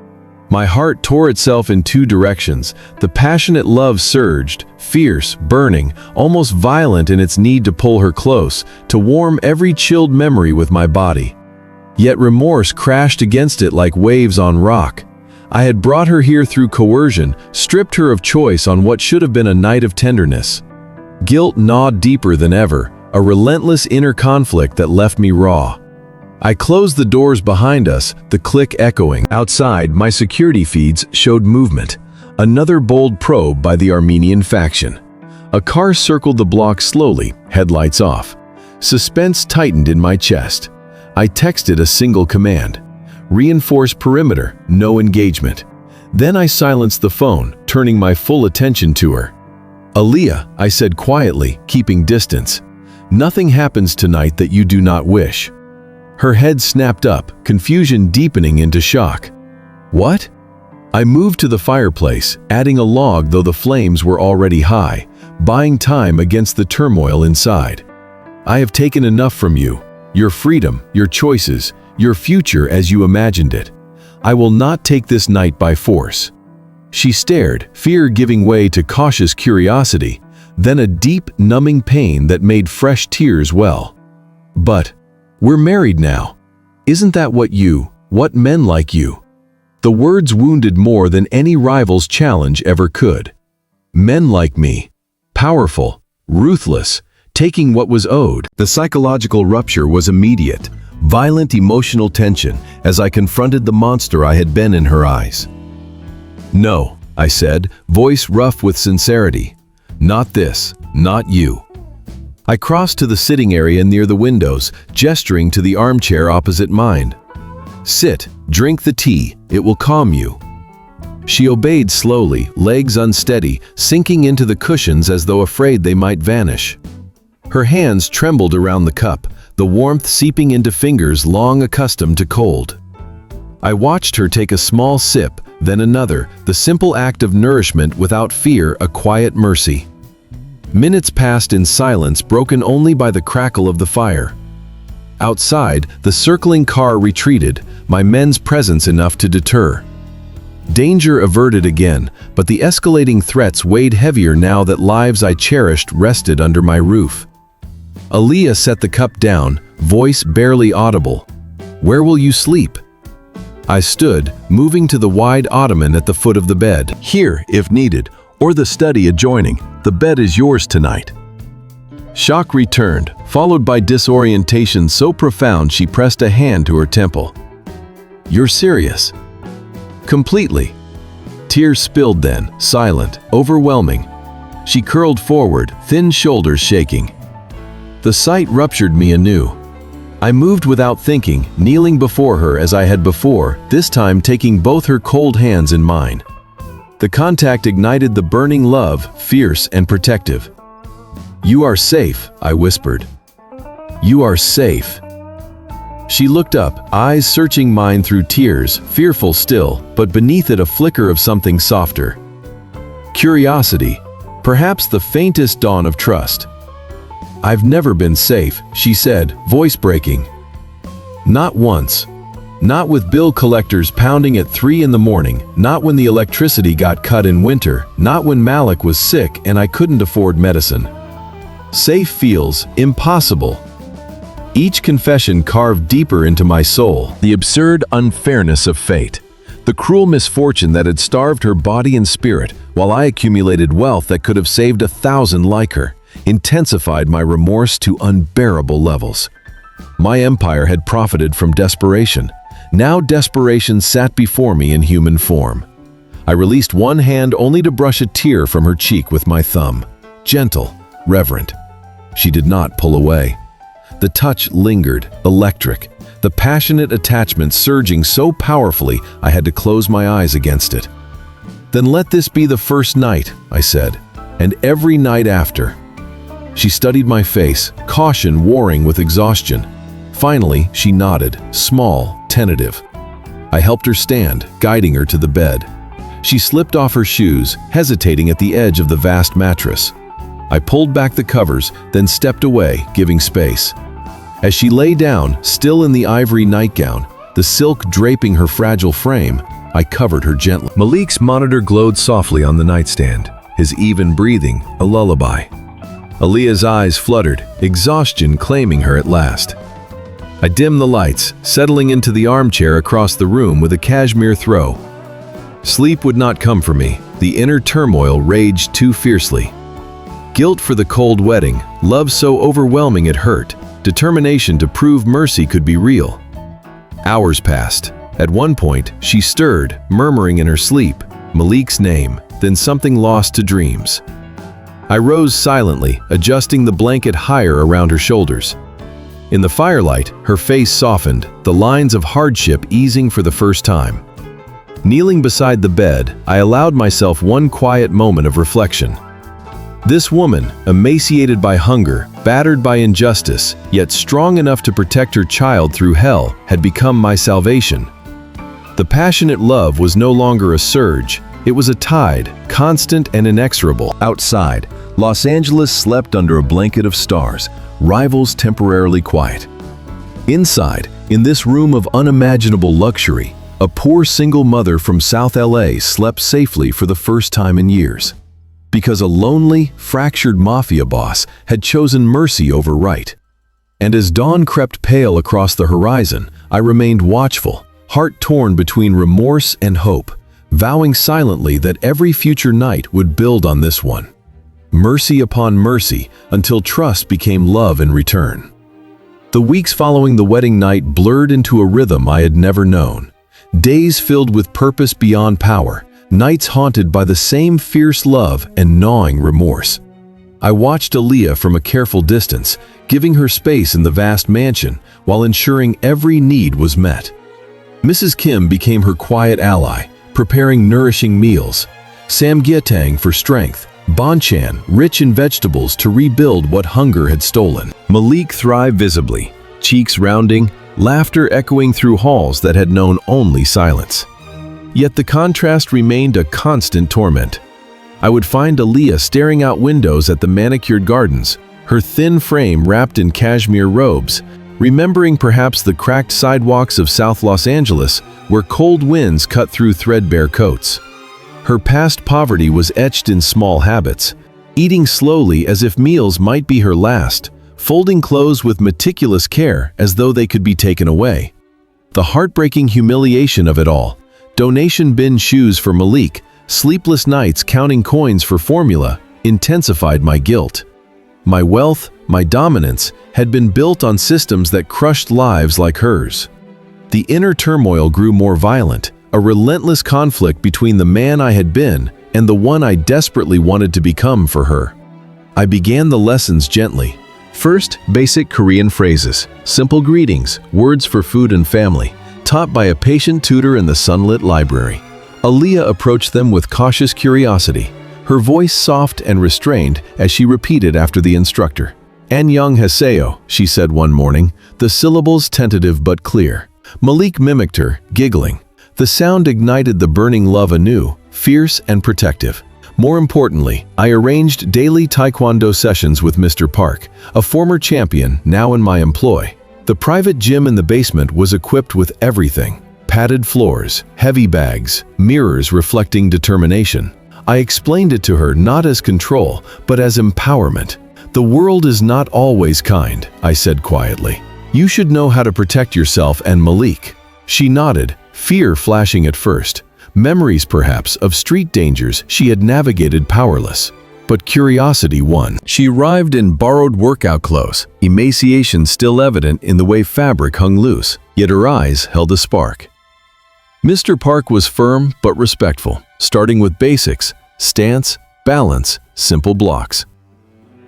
My heart tore itself in two directions. The passionate love surged, fierce, burning, almost violent in its need to pull her close, to warm every chilled memory with my body. Yet remorse crashed against it like waves on rock. I had brought her here through coercion, stripped her of choice on what should have been a night of tenderness. Guilt gnawed deeper than ever, a relentless inner conflict that left me raw. I closed the doors behind us, the click echoing. Outside, my security feeds showed movement. Another bold probe by the Armenian faction. A car circled the block slowly, headlights off. Suspense tightened in my chest. I texted a single command. Reinforce perimeter, no engagement. Then I silenced the phone, turning my full attention to her. "Aaliyah," I said quietly, keeping distance. "Nothing happens tonight that you do not wish." Her head snapped up, confusion deepening into shock. "What?" I moved to the fireplace, adding a log though the flames were already high, buying time against the turmoil inside. "I have taken enough from you. Your freedom, your choices, your future as you imagined it. I will not take this night by force." She stared, fear giving way to cautious curiosity, then a deep, numbing pain that made fresh tears well. "But we're married now. Isn't that what men like you?" The words wounded more than any rival's challenge ever could. Men like me, powerful, ruthless, taking what was owed. The psychological rupture was immediate, violent emotional tension as I confronted the monster I had been in her eyes. "No," I said, voice rough with sincerity. "Not this, not you." I crossed to the sitting area near the windows, gesturing to the armchair opposite mine. "Sit, drink the tea, it will calm you." She obeyed slowly, legs unsteady, sinking into the cushions as though afraid they might vanish. Her hands trembled around the cup, the warmth seeping into fingers long accustomed to cold. I watched her take a small sip, then another, the simple act of nourishment without fear, a quiet mercy. Minutes passed in silence, broken only by the crackle of the fire. Outside, the circling car retreated, my men's presence enough to deter. Danger averted again, but the escalating threats weighed heavier now that lives I cherished rested under my roof. Aaliyah set the cup down, voice barely audible. "Where will you sleep?" I stood, moving to the wide ottoman at the foot of the bed. "Here, if needed, or the study adjoining. The bed is yours tonight." Shock returned, followed by disorientation so profound she pressed a hand to her temple. "You're serious?" "Completely." Tears spilled then, silent, overwhelming. She curled forward, thin shoulders shaking. The sight ruptured me anew. I moved without thinking, kneeling before her as I had before, this time taking both her cold hands in mine. The contact ignited the burning love, fierce and protective. "You are safe," I whispered. "You are safe." She looked up, eyes searching mine through tears, fearful still, but beneath it a flicker of something softer. Curiosity, perhaps the faintest dawn of trust. "I've never been safe," she said, voice breaking. "Not once. Not with bill collectors pounding at 3 in the morning, not when the electricity got cut in winter, not when Malik was sick and I couldn't afford medicine. Safe feels impossible." Each confession carved deeper into my soul, the absurd unfairness of fate, the cruel misfortune that had starved her body and spirit, while I accumulated wealth that could have saved 1,000 like her, intensified my remorse to unbearable levels. My empire had profited from desperation. Now desperation sat before me in human form. I released one hand only to brush a tear from her cheek with my thumb. Gentle, reverent. She did not pull away. The touch lingered, electric, the passionate attachment surging so powerfully I had to close my eyes against it. "Then let this be the first night," I said, "and every night after." She studied my face, caution warring with exhaustion. Finally, she nodded, small, tentative. I helped her stand, guiding her to the bed. She slipped off her shoes, hesitating at the edge of the vast mattress. I pulled back the covers, then stepped away, giving space. As she lay down, still in the ivory nightgown, the silk draping her fragile frame, I covered her gently. Malik's monitor glowed softly on the nightstand, his even breathing a lullaby. Aaliyah's eyes fluttered, exhaustion claiming her at last. I dimmed the lights, settling into the armchair across the room with a cashmere throw. Sleep would not come for me. The inner turmoil raged too fiercely. Guilt for the cold wedding, love so overwhelming it hurt, determination to prove mercy could be real. Hours passed. At one point, she stirred, murmuring in her sleep, Malik's name, then something lost to dreams. I rose silently, adjusting the blanket higher around her shoulders. In the firelight, her face softened, the lines of hardship easing for the first time. Kneeling beside the bed, I allowed myself one quiet moment of reflection. This woman, emaciated by hunger, battered by injustice, yet strong enough to protect her child through hell, had become my salvation. The passionate love was no longer a surge, it was a tide, constant and inexorable. Outside, Los Angeles slept under a blanket of stars, rivals temporarily quiet. Inside, in this room of unimaginable luxury, a poor single mother from South LA slept safely for the first time in years. Because a lonely, fractured mafia boss had chosen mercy over right. And as dawn crept pale across the horizon, I remained watchful, heart torn between remorse and hope, vowing silently that every future night would build on this one. mercy upon mercy, until trust became love in return. The weeks following the wedding night blurred into a rhythm I had never known. Days filled with purpose beyond power, nights haunted by the same fierce love and gnawing remorse. I watched Aaliyah from a careful distance, giving her space in the vast mansion while ensuring every need was met. Mrs. Kim became her quiet ally, preparing nourishing meals, samgyetang for strength, banchan, rich in vegetables to rebuild what hunger had stolen. Malik thrived visibly, cheeks rounding, laughter echoing through halls that had known only silence. Yet the contrast remained a constant torment. I would find Aaliyah staring out windows at the manicured gardens, her thin frame wrapped in cashmere robes, remembering perhaps the cracked sidewalks of South Los Angeles where cold winds cut through threadbare coats. Her past poverty was etched in small habits, eating slowly as if meals might be her last, folding clothes with meticulous care as though they could be taken away. The heartbreaking humiliation of it all, donation bin shoes for Malik, sleepless nights counting coins for formula, intensified my guilt. My wealth, my dominance, had been built on systems that crushed lives like hers. The inner turmoil grew more violent, a relentless conflict between the man I had been and the one I desperately wanted to become for her. I began the lessons gently. First, basic Korean phrases, simple greetings, words for food and family, taught by a patient tutor in the sunlit library. Aaliyah approached them with cautious curiosity, her voice soft and restrained as she repeated after the instructor. "Annyeonghaseyo," she said one morning, the syllables tentative but clear. Malik mimicked her, giggling. The sound ignited the burning love anew, fierce and protective. More importantly, I arranged daily taekwondo sessions with Mr. Park, a former champion now in my employ. The private gym in the basement was equipped with everything: padded floors, heavy bags, mirrors reflecting determination. I explained it to her not as control, but as empowerment. "The world is not always kind," I said quietly. "You should know how to protect yourself and Malik." She nodded, fear flashing at first. Memories, perhaps, of street dangers she had navigated powerless. But curiosity won. She arrived in borrowed workout clothes, emaciation still evident in the way fabric hung loose, yet her eyes held a spark. Mr. Park was firm but respectful, starting with basics: stance, balance, simple blocks.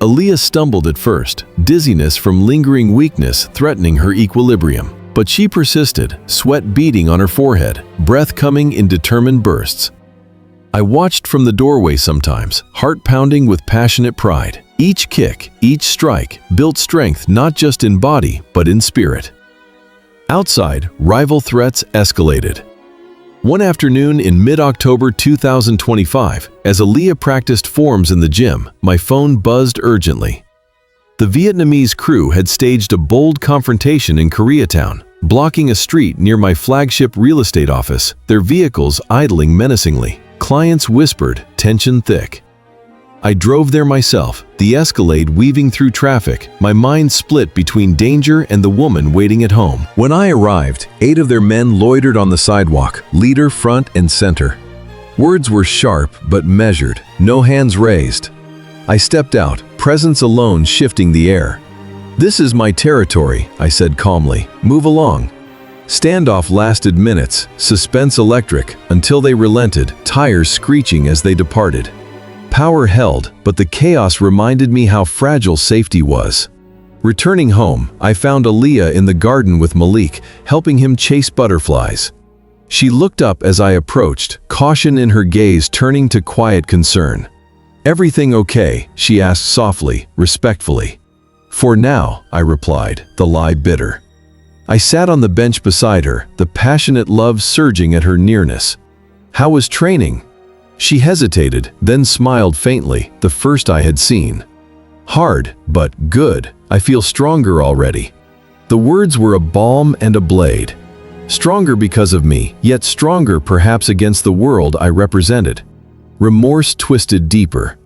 Aaliyah stumbled at first, dizziness from lingering weakness threatening her equilibrium. But she persisted, sweat beading on her forehead, breath coming in determined bursts. I watched from the doorway sometimes, heart pounding with passionate pride. Each kick, each strike, built strength not just in body, but in spirit. Outside, rival threats escalated. One afternoon in mid-October 2025, as Aaliyah practiced forms in the gym, my phone buzzed urgently. The Vietnamese crew had staged a bold confrontation in Koreatown, blocking a street near my flagship real estate office, their vehicles idling menacingly. Clients whispered, tension thick. I drove there myself, the Escalade weaving through traffic, my mind split between danger and the woman waiting at home. When I arrived, 8 of their men loitered on the sidewalk, leader front and center. Words were sharp but measured, no hands raised. I stepped out, presence alone shifting the air. "This is my territory," I said calmly. "Move along." Standoff lasted minutes, suspense electric, until they relented, tires screeching as they departed. Power held, but the chaos reminded me how fragile safety was. Returning home, I found Aaliyah in the garden with Malik, helping him chase butterflies. She looked up as I approached, caution in her gaze turning to quiet concern. "Everything okay?" she asked softly, respectfully. "For now," I replied, the lie bitter. I sat on the bench beside her, the passionate love surging at her nearness. "How was training?" She hesitated, then smiled faintly, the first I had seen. "Hard, but good. I feel stronger already." The words were a balm and a blade. Stronger because of me, yet stronger perhaps against the world I represented. Remorse twisted deeper.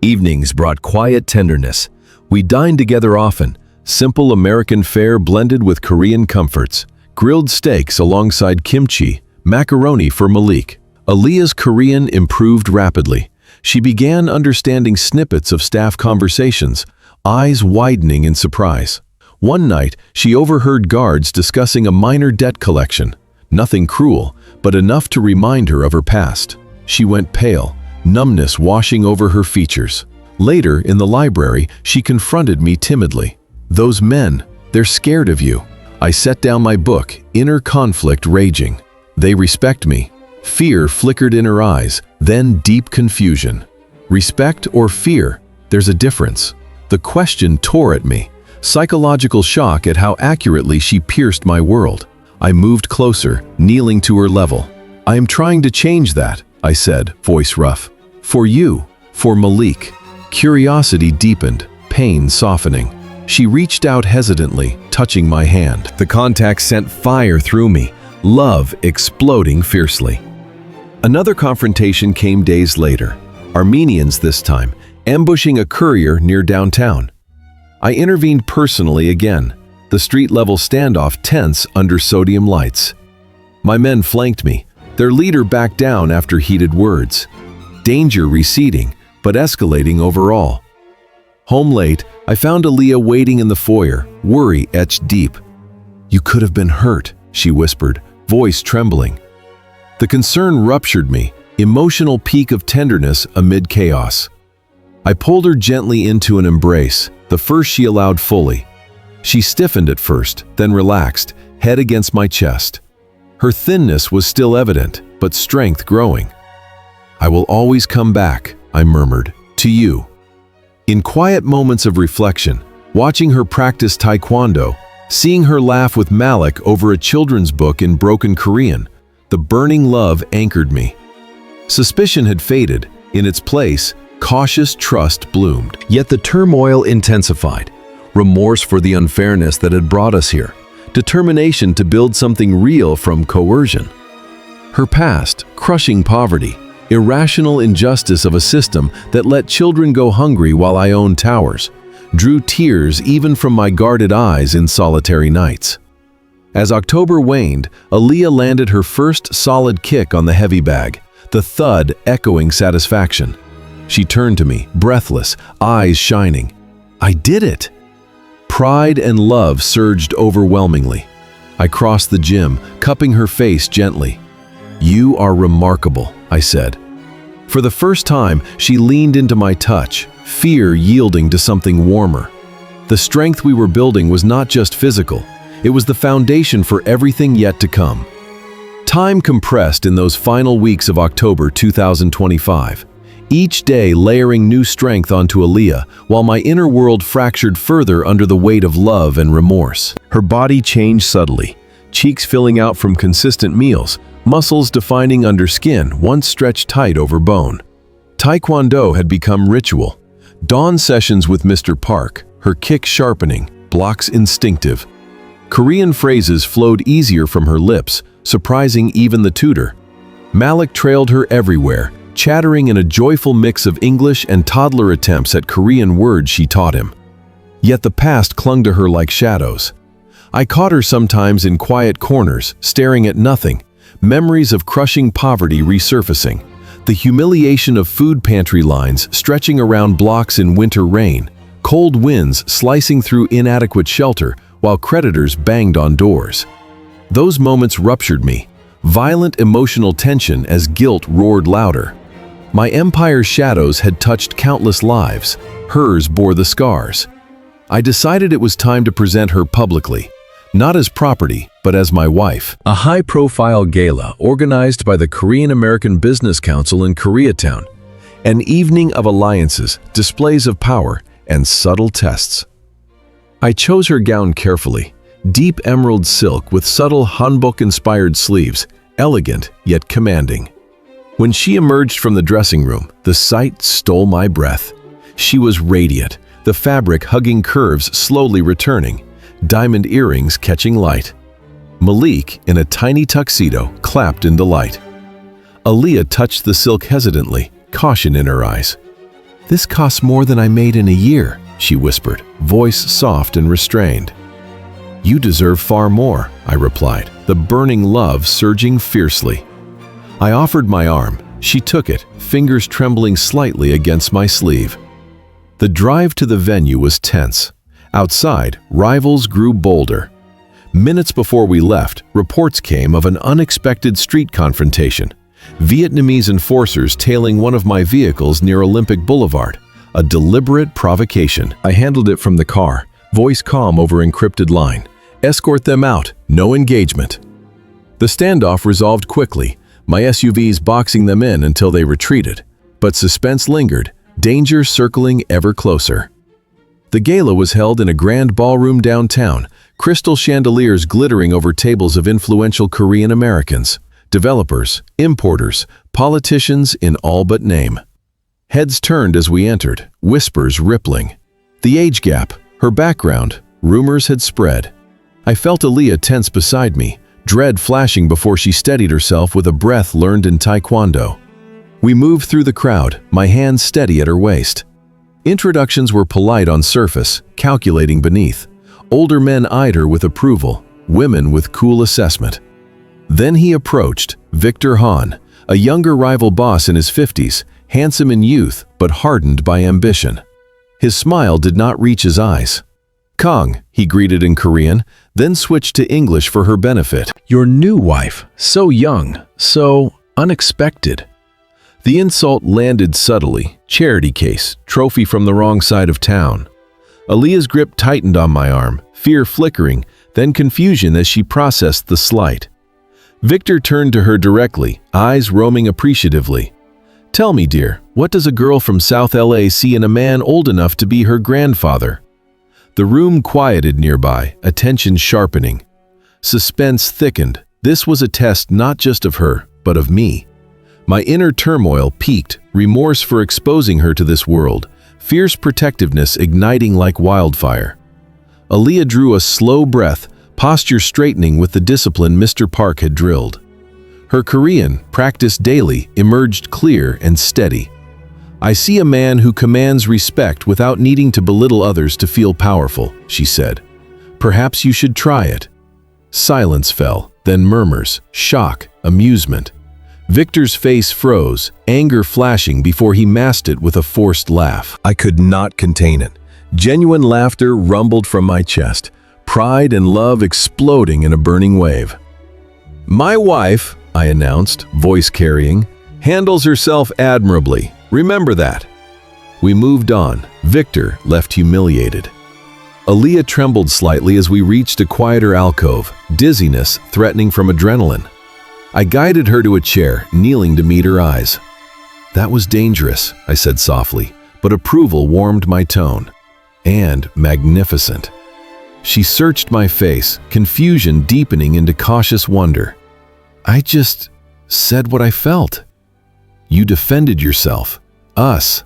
Evenings brought quiet tenderness. We dined together often, simple American fare blended with Korean comforts, grilled steaks alongside kimchi, macaroni for Malik. Aaliyah's Korean improved rapidly. She began understanding snippets of staff conversations, eyes widening in surprise. One night, she overheard guards discussing a minor debt collection. Nothing cruel, but enough to remind her of her past. She went pale, numbness washing over her features. Later, in the library, she confronted me timidly. "Those men, they're scared of you." I set down my book, inner conflict raging. "They respect me." Fear flickered in her eyes, then deep confusion. Respect or fear? There's a difference. The question tore at me. Psychological shock at how accurately she pierced my world. I moved closer, kneeling to her level. "I am trying to change that," I said, voice rough. "For you, for Malik." Curiosity deepened, pain softening. She reached out hesitantly, touching my hand. The contact sent fire through me, love exploding fiercely. Another confrontation came days later. Armenians this time, ambushing a courier near downtown. I intervened personally again, the street-level standoff tense under sodium lights. My men flanked me, their leader backed down after heated words. Danger receding, but escalating overall. Home late, I found Aaliyah waiting in the foyer, worry etched deep. "You could have been hurt," she whispered, voice trembling. The concern ruptured me, emotional peak of tenderness amid chaos. I pulled her gently into an embrace, the first she allowed fully. She stiffened at first, then relaxed, head against my chest. Her thinness was still evident, but strength growing. "I will always come back," I murmured, "to you." In quiet moments of reflection, watching her practice taekwondo, seeing her laugh with Malik over a children's book in broken Korean, the burning love anchored me. Suspicion had faded. In its place, cautious trust bloomed. Yet the turmoil intensified. Remorse for the unfairness that had brought us here. Determination to build something real from coercion. Her past, crushing poverty. Irrational injustice of a system that let children go hungry while I owned towers. Drew tears even from my guarded eyes in solitary nights. As October waned, Aaliyah landed her first solid kick on the heavy bag, the thud echoing satisfaction. She turned to me, breathless, eyes shining. "I did it!" Pride and love surged overwhelmingly. I crossed the gym, cupping her face gently. "You are remarkable," I said. For the first time, she leaned into my touch, fear yielding to something warmer. The strength we were building was not just physical. It was the foundation for everything yet to come. Time compressed in those final weeks of October 2025, each day layering new strength onto Aaliyah, while my inner world fractured further under the weight of love and remorse. Her body changed subtly, cheeks filling out from consistent meals, muscles defining under skin once stretched tight over bone. Taekwondo had become ritual. Dawn sessions with Mr. Park, her kick sharpening, blocks instinctive. Korean phrases flowed easier from her lips, surprising even the tutor. Malik trailed her everywhere, chattering in a joyful mix of English and toddler attempts at Korean words she taught him. Yet the past clung to her like shadows. I caught her sometimes in quiet corners, staring at nothing, memories of crushing poverty resurfacing, the humiliation of food pantry lines stretching around blocks in winter rain, cold winds slicing through inadequate shelter while creditors banged on doors. Those moments ruptured me, violent emotional tension as guilt roared louder. My empire's shadows had touched countless lives, hers bore the scars. I decided it was time to present her publicly, not as property, but as my wife. A high-profile gala organized by the Korean American Business Council in Koreatown. An evening of alliances, displays of power, and subtle tests. I chose her gown carefully, deep emerald silk with subtle hanbok-inspired sleeves, elegant yet commanding. When she emerged from the dressing room, the sight stole my breath. She was radiant, the fabric hugging curves slowly returning, diamond earrings catching light. Malik, in a tiny tuxedo, clapped in delight. Aaliyah touched the silk hesitantly, caution in her eyes. "This costs more than I made in a year," she whispered, voice soft and restrained. "You deserve far more," I replied, the burning love surging fiercely. I offered my arm. She took it, fingers trembling slightly against my sleeve. The drive to the venue was tense. Outside, rivals grew bolder. Minutes before we left, reports came of an unexpected street confrontation. Vietnamese enforcers tailing one of my vehicles near Olympic Boulevard. A deliberate provocation. I handled it from the car, voice calm over encrypted line. Escort them out, no engagement. The standoff resolved quickly, my SUVs boxing them in until they retreated. But suspense lingered, danger circling ever closer. The gala was held in a grand ballroom downtown, crystal chandeliers glittering over tables of influential Korean Americans, developers, importers, politicians in all but name. Heads turned as we entered, whispers rippling. The age gap, her background, rumors had spread. I felt Aaliyah tense beside me, dread flashing before she steadied herself with a breath learned in Taekwondo. We moved through the crowd, my hands steady at her waist. Introductions were polite on surface, calculating beneath. Older men eyed her with approval, women with cool assessment. Then he approached, Victor Han, a younger rival boss in his 50s, handsome in youth but hardened by ambition. His smile did not reach his eyes. Kang, he greeted in Korean, then switched to English for her benefit. Your new wife, so young, so unexpected. The insult landed subtly, charity case, trophy from the wrong side of town. Aaliyah's grip tightened on my arm, fear flickering, then confusion as she processed the slight. Victor turned to her directly, eyes roaming appreciatively. Tell me, dear, what does a girl from South LA see in a man old enough to be her grandfather? The room quieted nearby, attention sharpening. Suspense thickened. This was a test not just of her, but of me. My inner turmoil peaked, remorse for exposing her to this world, fierce protectiveness igniting like wildfire. Aaliyah drew a slow breath, posture straightening with the discipline Mr. Park had drilled. Her Korean, practiced daily, emerged clear and steady. I see a man who commands respect without needing to belittle others to feel powerful, she said. Perhaps you should try it. Silence fell, then murmurs, shock, amusement. Victor's face froze, anger flashing before he masked it with a forced laugh. I could not contain it. Genuine laughter rumbled from my chest, pride and love exploding in a burning wave. My wife, I announced, voice carrying, handles herself admirably. Remember that. We moved on. Victor left humiliated. Aaliyah trembled slightly as we reached a quieter alcove, dizziness threatening from adrenaline. I guided her to a chair, kneeling to meet her eyes. That was dangerous, I said softly, but approval warmed my tone. And magnificent. She searched my face, confusion deepening into cautious wonder. I just said what I felt. You defended yourself. Us.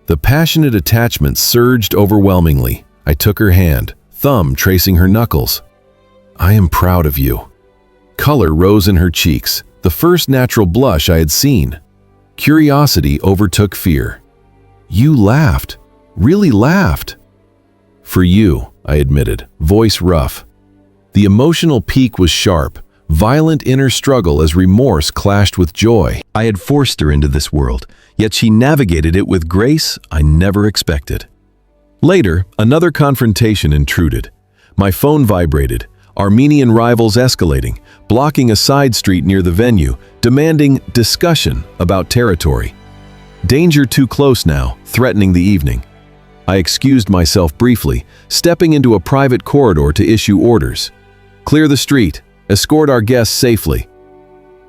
The passionate attachment surged overwhelmingly. I took her hand, thumb tracing her knuckles. I am proud of you. Color rose in her cheeks, the first natural blush I had seen. Curiosity overtook fear. You laughed. Really laughed. For you, I admitted, voice rough. The emotional peak was sharp, violent inner struggle as remorse clashed with joy. I had forced her into this world, yet she navigated it with grace I never expected. Later, another confrontation intruded. My phone vibrated, Armenian rivals escalating, blocking a side street near the venue, demanding discussion about territory. Danger too close now, threatening the evening. I excused myself briefly, stepping into a private corridor to issue orders. Clear the street, escort our guests safely.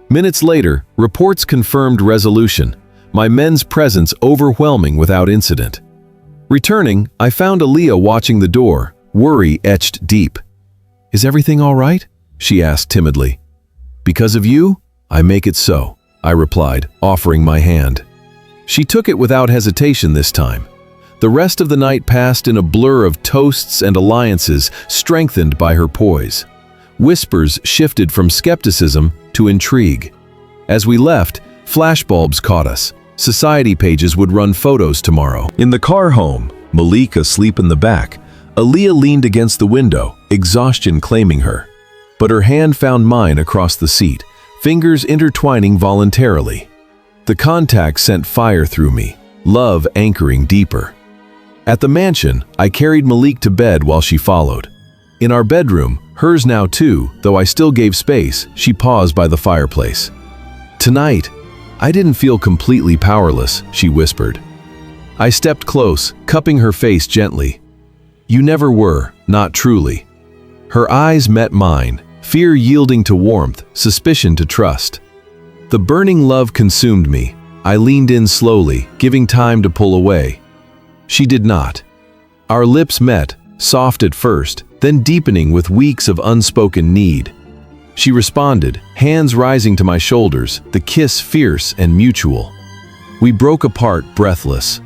Minutes later, reports confirmed resolution, my men's presence overwhelming without incident. Returning, I found Aaliyah watching the door, worry etched deep. Is everything all right? She asked timidly. Because of you, I make it so, I replied, offering my hand. She took it without hesitation this time. The rest of the night passed in a blur of toasts and alliances strengthened by her poise. Whispers shifted from skepticism to intrigue. As we left, flashbulbs caught us. Society pages would run photos tomorrow. In the car home, Malik asleep in the back, Aaliyah leaned against the window, exhaustion claiming her. But her hand found mine across the seat, fingers intertwining voluntarily. The contact sent fire through me, love anchoring deeper. At the mansion, I carried Malik to bed while she followed. In our bedroom, hers now too, though I still gave space, she paused by the fireplace. "Tonight, I didn't feel completely powerless," she whispered. I stepped close, cupping her face gently. "You never were, not truly." Her eyes met mine, fear yielding to warmth, suspicion to trust. The burning love consumed me. I leaned in slowly, giving time to pull away. She did not. Our lips met, soft at first, then deepening with weeks of unspoken need. She responded, hands rising to my shoulders, the kiss fierce and mutual. We broke apart, breathless.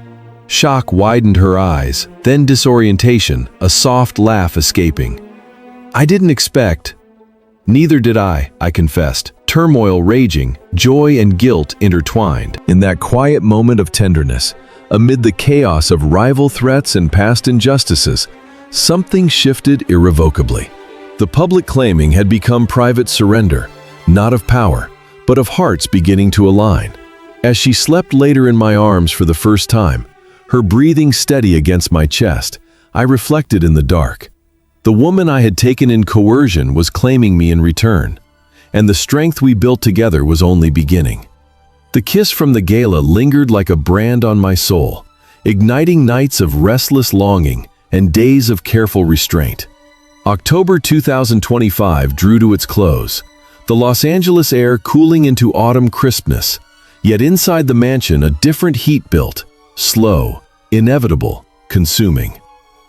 Shock widened her eyes, then disorientation, a soft laugh escaping. "I didn't expect." "Neither did I confessed, turmoil raging, joy and guilt intertwined. In that quiet moment of tenderness, amid the chaos of rival threats and past injustices, something shifted irrevocably. The public claiming had become private surrender, not of power, but of hearts beginning to align. As she slept later in my arms for the first time, her breathing steady against my chest, I reflected in the dark. The woman I had taken in coercion was claiming me in return, and the strength we built together was only beginning. The kiss from the gala lingered like a brand on my soul, igniting nights of restless longing and days of careful restraint. October 2025 drew to its close, the Los Angeles air cooling into autumn crispness, yet inside the mansion a different heat built, slow, inevitable, consuming.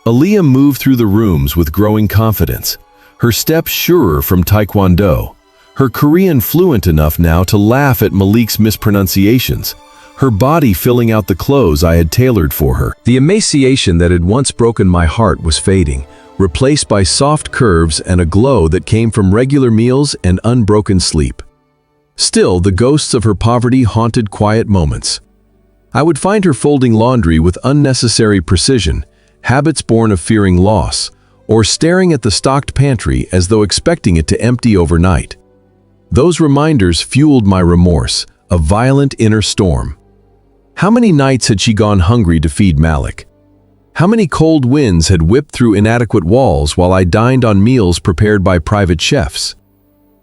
Aaliyah moved through the rooms with growing confidence, her steps surer from Taekwondo, her Korean fluent enough now to laugh at Malik's mispronunciations, her body filling out the clothes I had tailored for her. The emaciation that had once broken my heart was fading, replaced by soft curves and a glow that came from regular meals and unbroken sleep. Still, the ghosts of her poverty haunted quiet moments. I would find her folding laundry with unnecessary precision, habits born of fearing loss, or staring at the stocked pantry as though expecting it to empty overnight. Those reminders fueled my remorse, a violent inner storm. How many nights had she gone hungry to feed Malik? How many cold winds had whipped through inadequate walls while I dined on meals prepared by private chefs?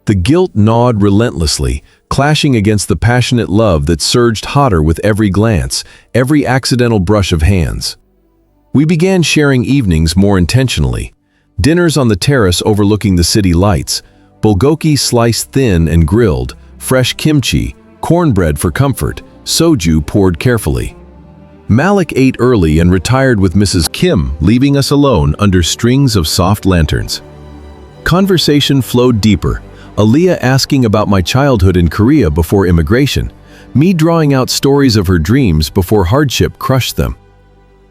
The guilt gnawed relentlessly, clashing against the passionate love that surged hotter with every glance, every accidental brush of hands. We began sharing evenings more intentionally. Dinners on the terrace overlooking the city lights, bulgogi sliced thin and grilled, fresh kimchi, cornbread for comfort, soju poured carefully. Malik ate early and retired with Mrs. Kim, leaving us alone under strings of soft lanterns. Conversation flowed deeper, Aaliyah asking about my childhood in Korea before immigration, me drawing out stories of her dreams before hardship crushed them.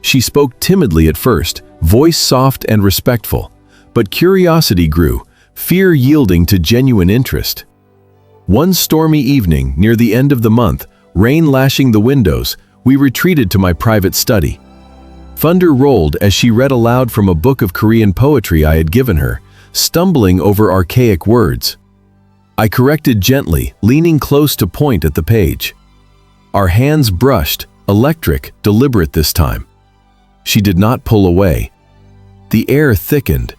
She spoke timidly at first, voice soft and respectful, but curiosity grew, fear yielding to genuine interest. One stormy evening, near the end of the month, rain lashing the windows, we retreated to my private study. Thunder rolled as she read aloud from a book of Korean poetry I had given her, stumbling over archaic words. I corrected gently, leaning close to point at the page. Our hands brushed, electric, deliberate this time. She did not pull away. The air thickened.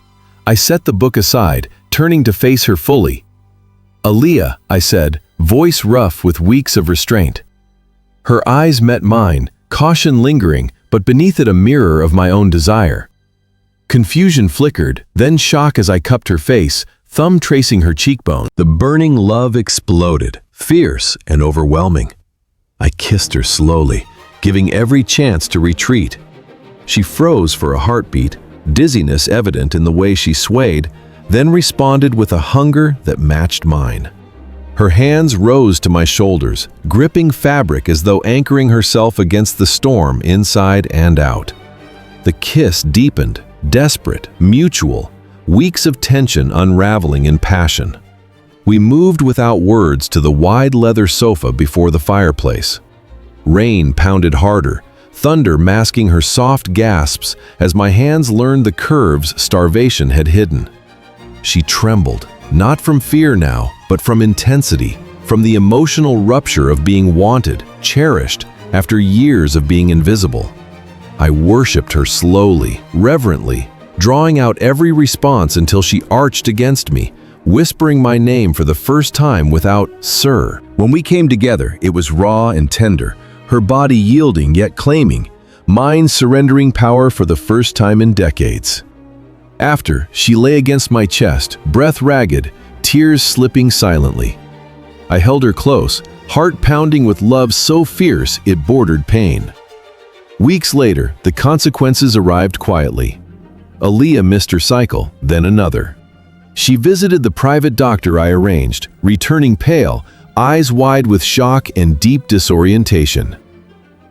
I set the book aside, turning to face her fully. "Aaliyah," I said, voice rough with weeks of restraint. Her eyes met mine, caution lingering, but beneath it a mirror of my own desire. Confusion flickered, then shock as I cupped her face, thumb tracing her cheekbone. The burning love exploded, fierce and overwhelming. I kissed her slowly, giving every chance to retreat. She froze for a heartbeat, dizziness evident in the way she swayed, then responded with a hunger that matched mine. Her hands rose to my shoulders, gripping fabric as though anchoring herself against the storm inside and out. The kiss deepened, desperate, mutual, weeks of tension unraveling in passion. We moved without words to the wide leather sofa before the fireplace. Rain pounded harder, thunder masking her soft gasps as my hands learned the curves starvation had hidden. She trembled, not from fear now, but from intensity, from the emotional rupture of being wanted, cherished, after years of being invisible. I worshipped her slowly, reverently, drawing out every response until she arched against me, whispering my name for the first time without "sir." When we came together, it was raw and tender, her body yielding yet claiming, mine surrendering power for the first time in decades. After, she lay against my chest, breath ragged, tears slipping silently. I held her close, heart pounding with love so fierce it bordered pain. Weeks later, the consequences arrived quietly. Aaliyah missed her cycle, then another. She visited the private doctor I arranged, returning pale, eyes wide with shock and deep disorientation.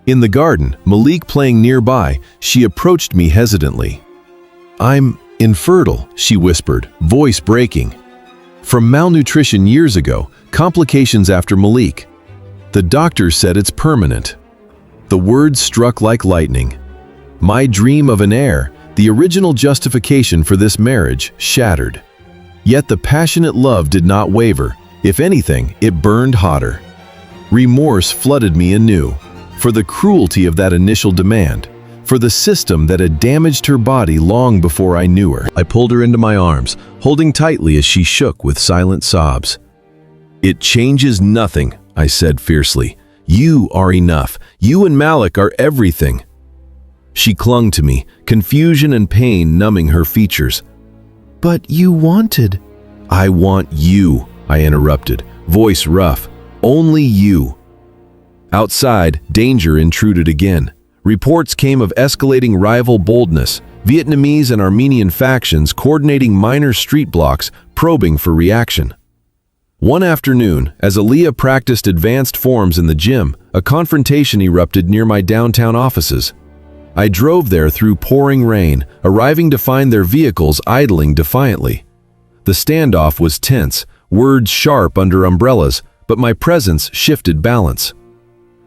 In the garden, Malik playing nearby, she approached me hesitantly. "I'm infertile," she whispered, voice breaking. "From malnutrition years ago, complications after Malik. The doctor said it's permanent." The words struck like lightning. My dream of an heir, the original justification for this marriage, shattered. Yet the passionate love did not waver. If anything, it burned hotter. Remorse flooded me anew, for the cruelty of that initial demand, for the system that had damaged her body long before I knew her. I pulled her into my arms, holding tightly as she shook with silent sobs. "It changes nothing," I said fiercely. "You are enough. You and Malik are everything." She clung to me, confusion and pain numbing her features. "But you wanted—" "I want you," I interrupted, voice rough. "Only you." Outside, danger intruded again. Reports came of escalating rival boldness, Vietnamese and Armenian factions coordinating minor street blocks, probing for reaction. One afternoon, as Aaliyah practiced advanced forms in the gym, a confrontation erupted near my downtown offices. I drove there through pouring rain, arriving to find their vehicles idling defiantly. The standoff was tense, words sharp under umbrellas, but my presence shifted balance.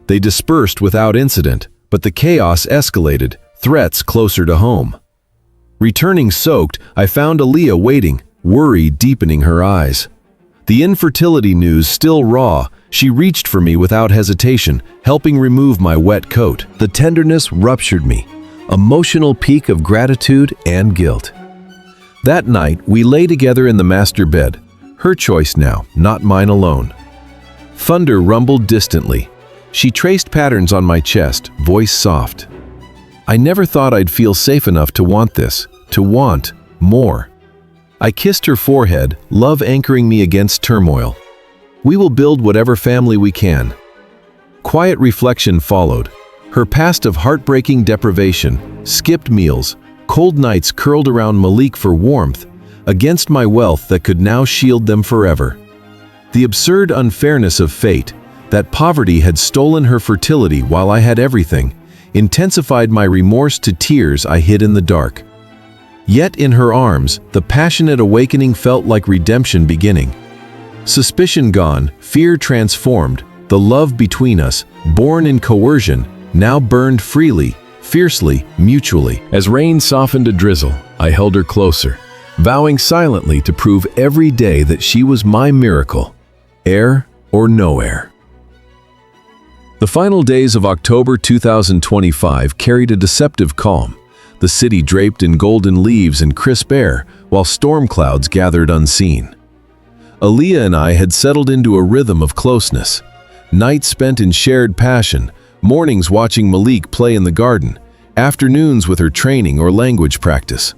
They dispersed without incident, but the chaos escalated, threats closer to home. Returning soaked, I found Aaliyah waiting, worry deepening her eyes. The infertility news still raw, she reached for me without hesitation, helping remove my wet coat. The tenderness ruptured me, emotional peak of gratitude and guilt. That night, we lay together in the master bed, her choice now, not mine alone. Thunder rumbled distantly. She traced patterns on my chest, voice soft. I never thought I'd feel safe enough to want this, to want more. I kissed her forehead, love anchoring me against turmoil. We will build whatever family we can. Quiet reflection followed. Her past of heartbreaking deprivation, skipped meals, cold nights curled around Malik for warmth, against my wealth that could now shield them forever. The absurd unfairness of fate, that poverty had stolen her fertility while I had everything, intensified my remorse to tears I hid in the dark. Yet in her arms, the passionate awakening felt like redemption beginning. Suspicion gone, fear transformed, the love between us, born in coercion, now burned freely, fiercely, mutually. As rain softened a drizzle, I held her closer, vowing silently to prove every day that she was my miracle, heir or no heir. The final days of October 2025 carried a deceptive calm, the city draped in golden leaves and crisp air, while storm clouds gathered unseen. Aaliyah and I had settled into a rhythm of closeness, nights spent in shared passion, mornings watching Malik play in the garden, afternoons with her training or language practice.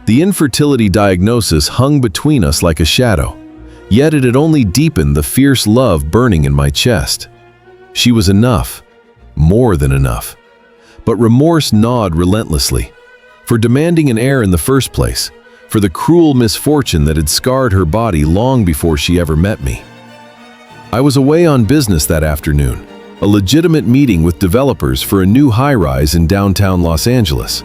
The infertility diagnosis hung between us like a shadow, yet it had only deepened the fierce love burning in my chest. She was enough, more than enough. But remorse gnawed relentlessly, for demanding an heir in the first place, for the cruel misfortune that had scarred her body long before she ever met me. I was away on business that afternoon, a legitimate meeting with developers for a new high-rise in downtown Los Angeles.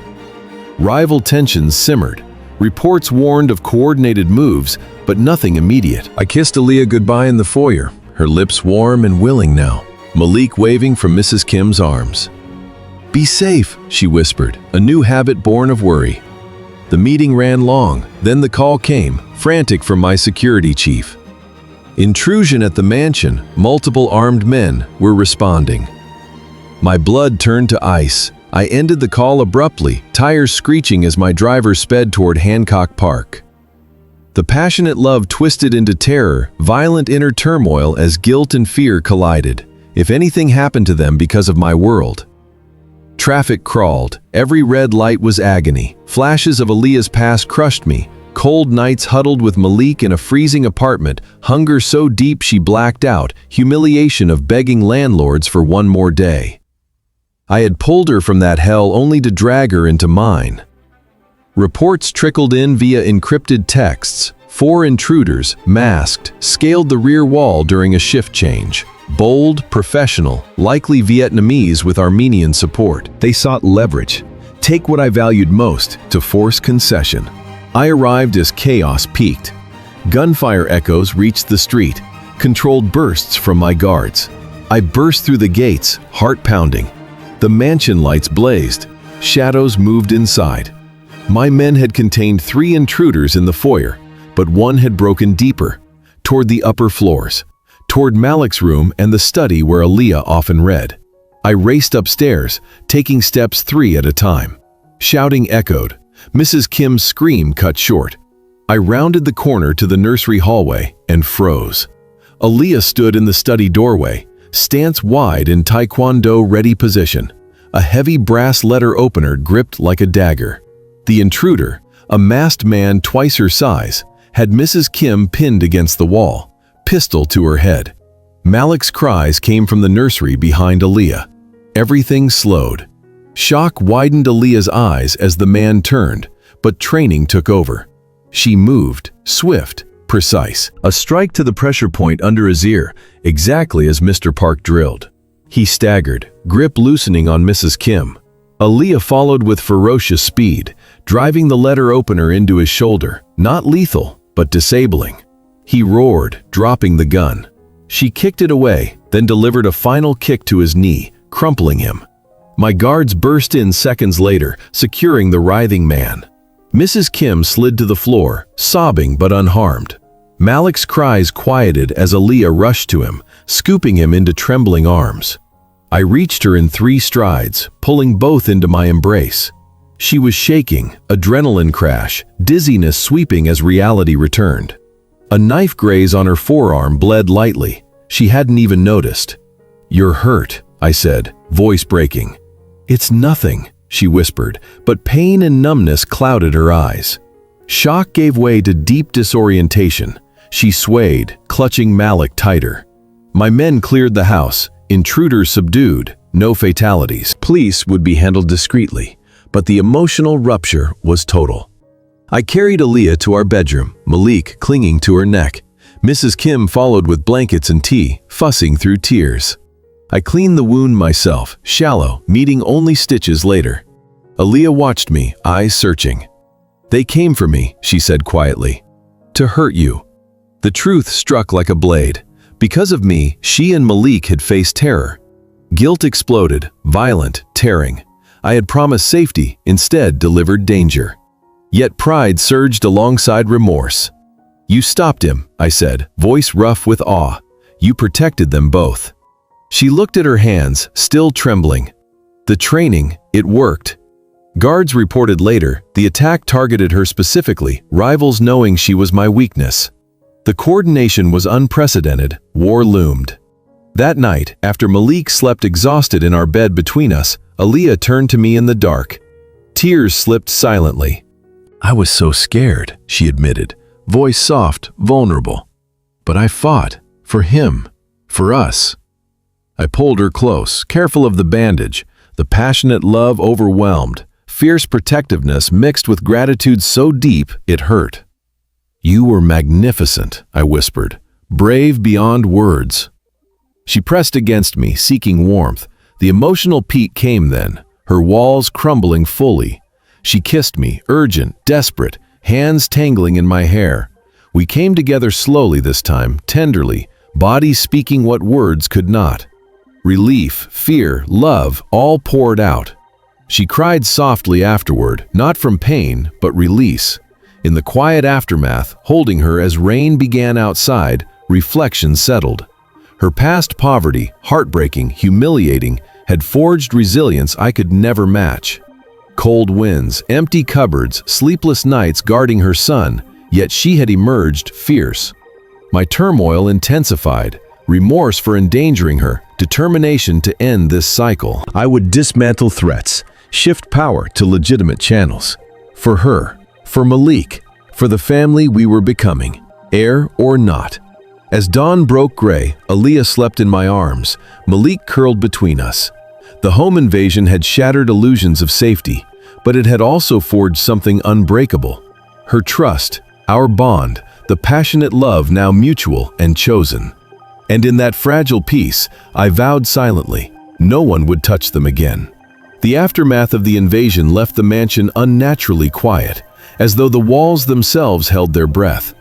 Rival tensions simmered, reports warned of coordinated moves, but nothing immediate. I kissed Aaliyah goodbye in the foyer, her lips warm and willing now, Malik waving from Mrs. Kim's arms. "Be safe," she whispered, a new habit born of worry. The meeting ran long, then the call came, frantic from my security chief. Intrusion at the mansion, multiple armed men were responding. My blood turned to ice. I ended the call abruptly, tires screeching as my driver sped toward Hancock Park. The passionate love twisted into terror, violent inner turmoil as guilt and fear collided. If anything happened to them because of my world. Traffic crawled. Every red light was agony. Flashes of Aaliyah's past crushed me. Cold nights huddled with Malik in a freezing apartment, hunger so deep she blacked out, humiliation of begging landlords for one more day. I had pulled her from that hell only to drag her into mine. Reports trickled in via encrypted texts. 4 intruders, masked, scaled the rear wall during a shift change. Bold, professional, likely Vietnamese with Armenian support. They sought leverage, take what I valued most, to force concession. I arrived as chaos peaked. Gunfire echoes reached the street, controlled bursts from my guards. I burst through the gates, heart pounding. The mansion lights blazed. Shadows moved inside. My men had contained 3 intruders in the foyer, but one had broken deeper, toward the upper floors, toward Malik's room and the study where Aaliyah often read. I raced upstairs, taking steps 3 at a time. Shouting echoed. Mrs. Kim's scream cut short. I rounded the corner to the nursery hallway and froze. Aaliyah stood in the study doorway, stance wide in taekwondo-ready position, a heavy brass letter opener gripped like a dagger. The intruder, a masked man twice her size, had Mrs. Kim pinned against the wall, pistol to her head. Malik's cries came from the nursery behind Aaliyah. Everything slowed. Shock widened Aaliyah's eyes as the man turned, but training took over. She moved, swift, precise. A strike to the pressure point under his ear, exactly as Mr. Park drilled. He staggered, grip loosening on Mrs. Kim. Aaliyah followed with ferocious speed, driving the letter opener into his shoulder, not lethal, but disabling. He roared, dropping the gun. She kicked it away, then delivered a final kick to his knee, crumpling him. My guards burst in seconds later, securing the writhing man. Mrs. Kim slid to the floor, sobbing but unharmed. Malik's cries quieted as Aaliyah rushed to him, scooping him into trembling arms. I reached her in 3 strides, pulling both into my embrace. She was shaking, adrenaline crash, dizziness sweeping as reality returned. A knife graze on her forearm bled lightly. She hadn't even noticed. "You're hurt," I said, voice breaking. "It's nothing," she whispered, but pain and numbness clouded her eyes. Shock gave way to deep disorientation. She swayed, clutching Malik tighter. My men cleared the house, intruders subdued, no fatalities. Police would be handled discreetly, but the emotional rupture was total. I carried Aaliyah to our bedroom, Malik clinging to her neck. Mrs. Kim followed with blankets and tea, fussing through tears. I cleaned the wound myself, shallow, needing only stitches later. Aaliyah watched me, eyes searching. "They came for me," she said quietly. "To hurt you." The truth struck like a blade. Because of me, she and Malik had faced terror. Guilt exploded, violent, tearing. I had promised safety, instead delivered danger. Yet pride surged alongside remorse. "You stopped him," I said, voice rough with awe. "You protected them both." She looked at her hands, still trembling. The training, it worked. Guards reported later, the attack targeted her specifically, rivals knowing she was my weakness. The coordination was unprecedented, war loomed. That night, after Malik slept exhausted in our bed between us, Aaliyah turned to me in the dark. Tears slipped silently. "I was so scared," she admitted, voice soft, vulnerable. "But I fought. For him. For us." I pulled her close, careful of the bandage. The passionate love overwhelmed, fierce protectiveness mixed with gratitude so deep it hurt. "You were magnificent," I whispered, "brave beyond words." She pressed against me, seeking warmth. The emotional peak came then, her walls crumbling fully. She kissed me, urgent, desperate, hands tangling in my hair. We came together slowly this time, tenderly, bodies speaking what words could not. Relief, fear, love, all poured out. She cried softly afterward, not from pain, but release. In the quiet aftermath, holding her as rain began outside, reflection settled. Her past poverty, heartbreaking, humiliating, had forged resilience I could never match. Cold winds, empty cupboards, sleepless nights guarding her son, yet she had emerged fierce. My turmoil intensified, remorse for endangering her, determination to end this cycle. I would dismantle threats, shift power to legitimate channels. For her, for Malik, for the family we were becoming, heir or not. As dawn broke gray, Aaliyah slept in my arms, Malik curled between us. The home invasion had shattered illusions of safety, but it had also forged something unbreakable. Her trust, our bond, the passionate love now mutual and chosen. And in that fragile peace, I vowed silently, no one would touch them again. The aftermath of the invasion left the mansion unnaturally quiet, as though the walls themselves held their breath.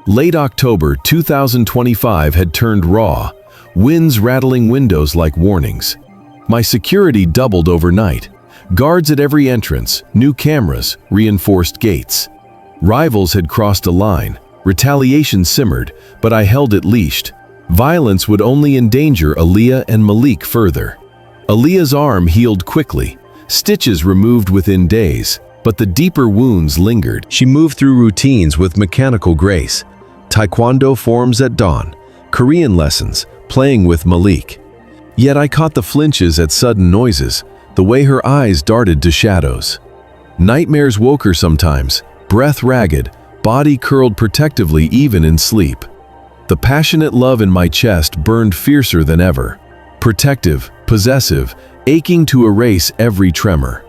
Late October 2025 had turned raw, winds rattling windows like warnings. My security doubled overnight. Guards at every entrance, new cameras, reinforced gates. Rivals had crossed a line, retaliation simmered, but I held it leashed. Violence would only endanger Aaliyah and Malik further. Aaliyah's arm healed quickly, stitches removed within days, but the deeper wounds lingered. She moved through routines with mechanical grace. Taekwondo forms at dawn, Korean lessons, playing with Malik. Yet I caught the flinches at sudden noises, the way her eyes darted to shadows. Nightmares woke her sometimes, breath ragged, body curled protectively even in sleep. The passionate love in my chest burned fiercer than ever. Protective, possessive, aching to erase every tremor.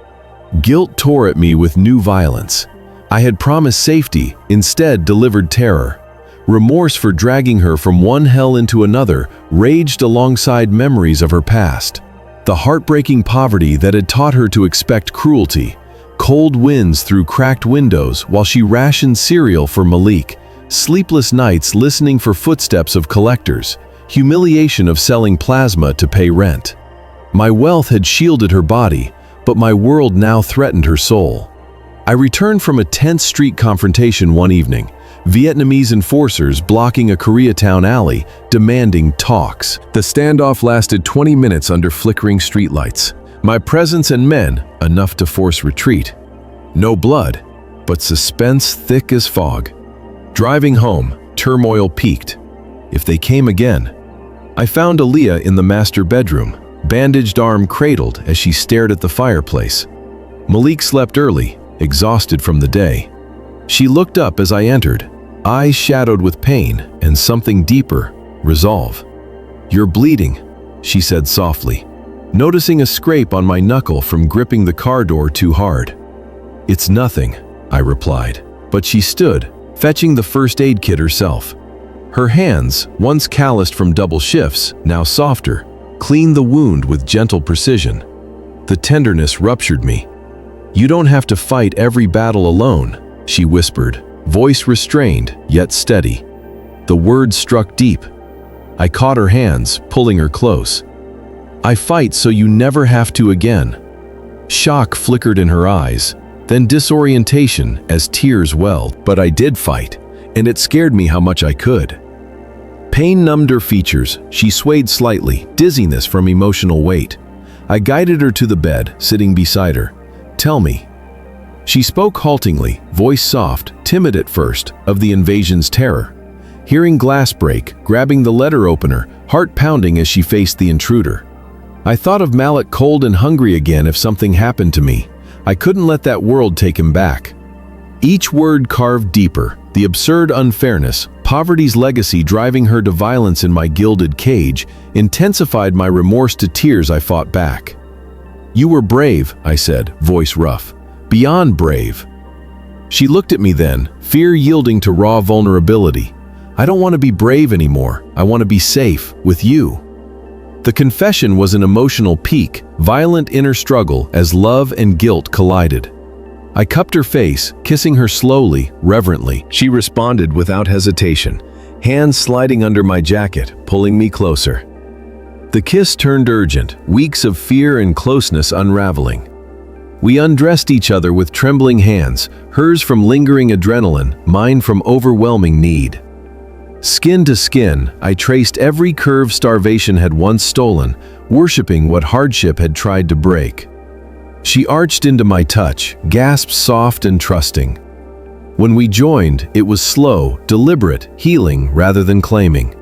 Guilt tore at me with new violence. I had promised safety, instead delivered terror. Remorse for dragging her from one hell into another raged alongside memories of her past. The heartbreaking poverty that had taught her to expect cruelty, cold winds through cracked windows while she rationed cereal for Malik, sleepless nights listening for footsteps of collectors, humiliation of selling plasma to pay rent. My wealth had shielded her body, but my world now threatened her soul. I returned from a tense street confrontation one evening, Vietnamese enforcers blocking a Koreatown alley, demanding talks. The standoff lasted 20 minutes under flickering streetlights. My presence and men, enough to force retreat. No blood, but suspense thick as fog. Driving home, turmoil peaked. If they came again. I found Aaliyah in the master bedroom, bandaged arm cradled as she stared at the fireplace. Malik slept early, exhausted from the day. She looked up as I entered, eyes shadowed with pain and something deeper, resolve. "You're bleeding," she said softly, noticing a scrape on my knuckle from gripping the car door too hard. "It's nothing," I replied, but she stood, fetching the first aid kit herself. Her hands, once calloused from double shifts, now softer, cleaned the wound with gentle precision. The tenderness ruptured me. "You don't have to fight every battle alone," she whispered, voice restrained yet steady. The words struck deep. I caught her hands, pulling her close. "I fight so you never have to again." Shock flickered in her eyes, then disorientation as tears welled. But I did fight, and it scared me how much I could. Pain numbed her features. She swayed slightly, dizziness from emotional weight. I guided her to the bed, sitting beside her. "Tell me." She spoke haltingly, voice soft, timid at first, of the invasion's terror. Hearing glass break, grabbing the letter opener, heart pounding as she faced the intruder. I thought of Malik cold and hungry again if something happened to me. I couldn't let that world take him back. Each word carved deeper, the absurd unfairness, poverty's legacy driving her to violence in my gilded cage, intensified my remorse to tears. I fought back. "You were brave," I said, voice rough. "Beyond brave." She looked at me then, fear yielding to raw vulnerability. "I don't want to be brave anymore. I want to be safe, with you." The confession was an emotional peak, violent inner struggle as love and guilt collided. I cupped her face, kissing her slowly, reverently. She responded without hesitation, hands sliding under my jacket, pulling me closer. The kiss turned urgent, weeks of fear and closeness unraveling. We undressed each other with trembling hands, hers from lingering adrenaline, mine from overwhelming need. Skin to skin, I traced every curve starvation had once stolen, worshiping what hardship had tried to break. She arched into my touch, gasped soft and trusting. When we joined, it was slow, deliberate, healing rather than claiming.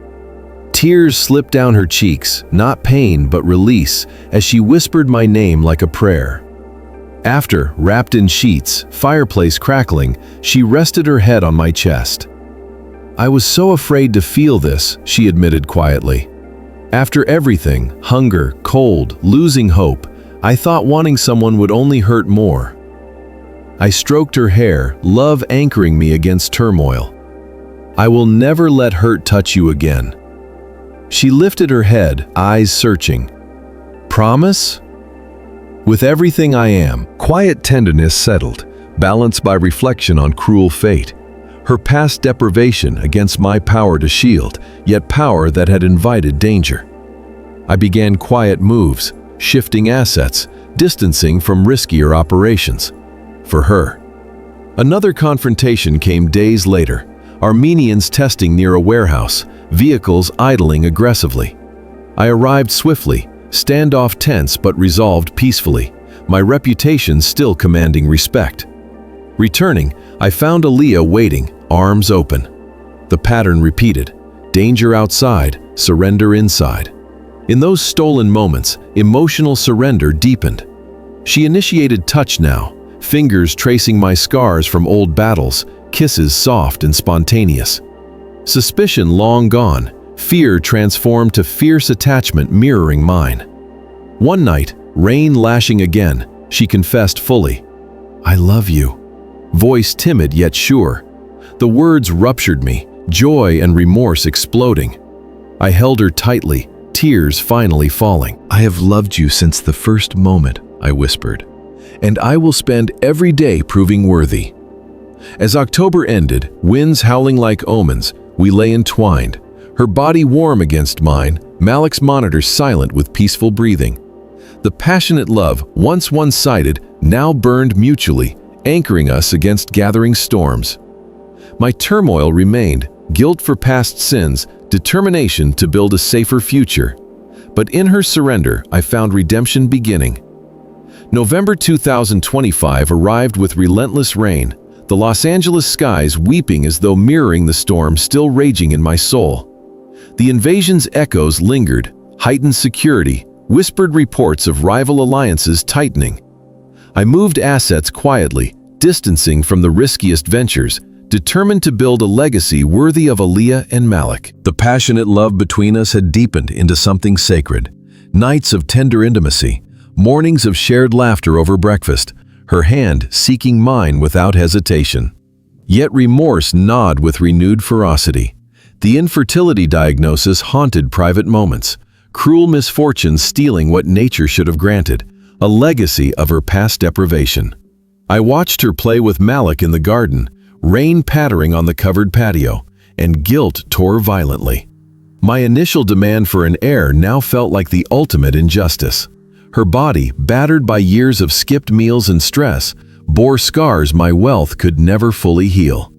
Tears slipped down her cheeks, not pain but release, as she whispered my name like a prayer. After, wrapped in sheets, fireplace crackling, she rested her head on my chest. I was so afraid to feel this, she admitted quietly. After everything, hunger, cold, losing hope, I thought wanting someone would only hurt more. I stroked her hair, love anchoring me against turmoil. I will never let hurt touch you again. She lifted her head, eyes searching. Promise? With everything I am, quiet tenderness settled, balanced by reflection on cruel fate. Her past deprivation against my power to shield, yet power that had invited danger. I began quiet moves, shifting assets, distancing from riskier operations. For her. Another confrontation came days later, Armenians testing near a warehouse, vehicles idling aggressively. I arrived swiftly, standoff tense but resolved peacefully, my reputation still commanding respect. Returning, I found Aaliyah waiting, arms open. The pattern repeated, danger outside, surrender inside. In those stolen moments, emotional surrender deepened. She initiated touch now, fingers tracing my scars from old battles, kisses soft and spontaneous. Suspicion long gone, fear transformed to fierce attachment mirroring mine. One night, rain lashing again, she confessed fully, "I love you." Voice timid yet sure. The words ruptured me, joy and remorse exploding. I held her tightly, tears finally falling. "I have loved you since the first moment," I whispered, "and I will spend every day proving worthy." As October ended, winds howling like omens, we lay entwined, her body warm against mine, Malik's monitor silent with peaceful breathing. The passionate love, once one-sided, now burned mutually, anchoring us against gathering storms. My turmoil remained, guilt for past sins, determination to build a safer future. But in her surrender, I found redemption beginning. November 2025 arrived with relentless rain, the Los Angeles skies weeping as though mirroring the storm still raging in my soul. The invasion's echoes lingered, heightened security, whispered reports of rival alliances tightening. I moved assets quietly, distancing from the riskiest ventures, determined to build a legacy worthy of Aaliyah and Malik. The passionate love between us had deepened into something sacred. Nights of tender intimacy, mornings of shared laughter over breakfast, her hand seeking mine without hesitation. Yet remorse gnawed with renewed ferocity. The infertility diagnosis haunted private moments, cruel misfortunes stealing what nature should have granted, a legacy of her past deprivation. I watched her play with Malik in the garden, rain pattering on the covered patio, and guilt tore violently. My initial demand for an heir now felt like the ultimate injustice. Her body, battered by years of skipped meals and stress, bore scars my wealth could never fully heal.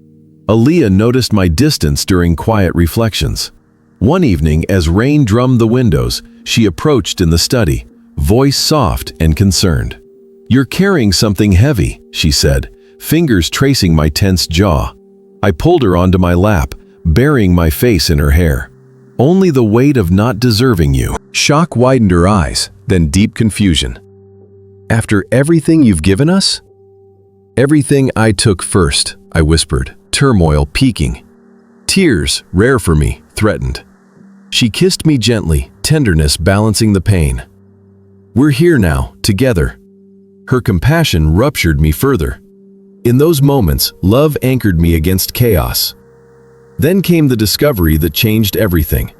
Aaliyah noticed my distance during quiet reflections. One evening, as rain drummed the windows, she approached in the study, voice soft and concerned. "You're carrying something heavy," she said, fingers tracing my tense jaw. I pulled her onto my lap, burying my face in her hair. "Only the weight of not deserving you." Shock widened her eyes, then deep confusion. "After everything you've given us?" "Everything I took first," I whispered, turmoil peaking. Tears, rare for me, threatened. She kissed me gently, tenderness balancing the pain. "We're here now, together." Her compassion ruptured me further. In those moments, love anchored me against chaos. Then came the discovery that changed everything.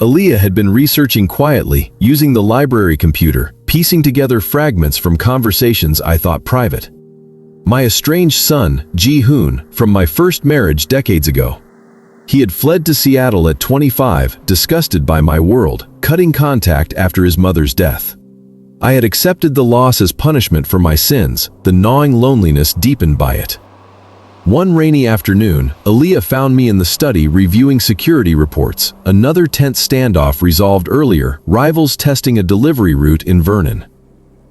Aaliyah had been researching quietly, using the library computer, piecing together fragments from conversations I thought private. My estranged son, Ji-hoon, from my first marriage decades ago. He had fled to Seattle at 25, disgusted by my world, cutting contact after his mother's death. I had accepted the loss as punishment for my sins, the gnawing loneliness deepened by it. One rainy afternoon, Aaliyah found me in the study reviewing security reports. Another tense standoff resolved earlier, rivals testing a delivery route in Vernon.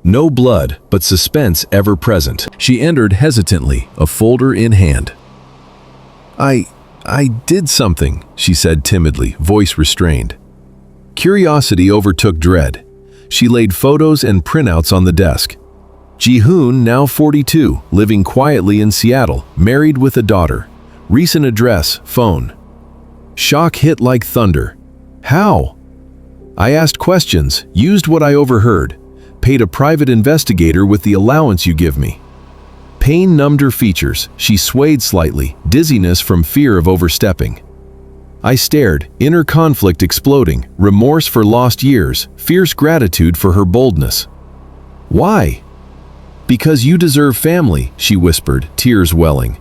No blood, but suspense ever present. She entered hesitantly, a folder in hand. I did something, she said timidly, voice restrained. Curiosity overtook dread. She laid photos and printouts on the desk. Ji-hoon, now 42, living quietly in Seattle, married with a daughter. Recent address, phone. Shock hit like thunder. How? I asked questions, used what I overheard, paid a private investigator with the allowance you give me. Pain numbed her features. She swayed slightly, dizziness from fear of overstepping. I stared, inner conflict exploding, remorse for lost years, fierce gratitude for her boldness. Why? Because you deserve family, she whispered, tears welling.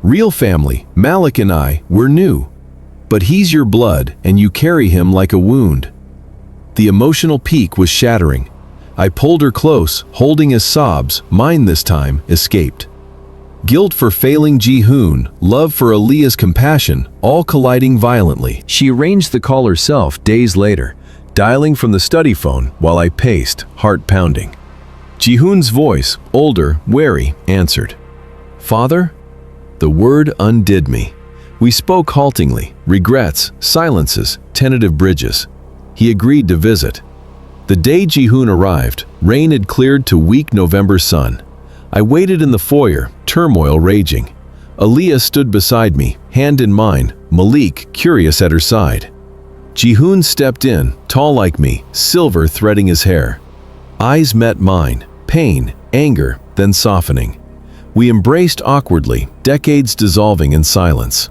Real family, Malik and I, we're new. But he's your blood, and you carry him like a wound. The emotional peak was shattering. I pulled her close, holding his sobs, mine this time, escaped. Guilt for failing Ji-hoon, love for Aaliyah's compassion, all colliding violently. She arranged the call herself days later, dialing from the study phone while I paced, heart pounding. Ji-hoon's voice, older, wary, answered. Father? The word undid me. We spoke haltingly, regrets, silences, tentative bridges. He agreed to visit. The day Ji-hoon arrived, rain had cleared to weak November sun. I waited in the foyer, turmoil raging. Aaliyah stood beside me, hand in mine, Malik curious at her side. Ji-hoon stepped in, tall like me, silver threading his hair. Eyes met mine, pain, anger, then softening. We embraced awkwardly, decades dissolving in silence.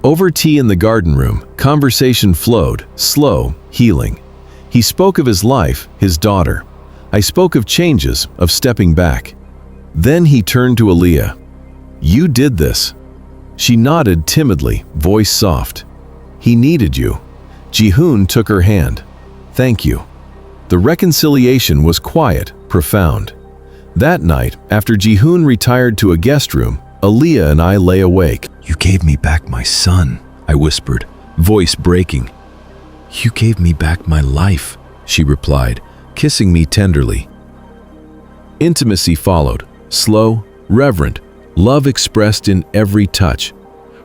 Over tea in the garden room, conversation flowed, slow, healing. He spoke of his life, his daughter. I spoke of changes, of stepping back. Then he turned to Aaliyah. You did this. She nodded timidly, voice soft. He needed you. Ji-hoon took her hand. Thank you. The reconciliation was quiet, profound. That night, after Ji-hoon retired to a guest room, Aaliyah and I lay awake. You gave me back my son, I whispered, voice breaking. You gave me back my life, she replied, kissing me tenderly. Intimacy followed, slow, reverent, love expressed in every touch.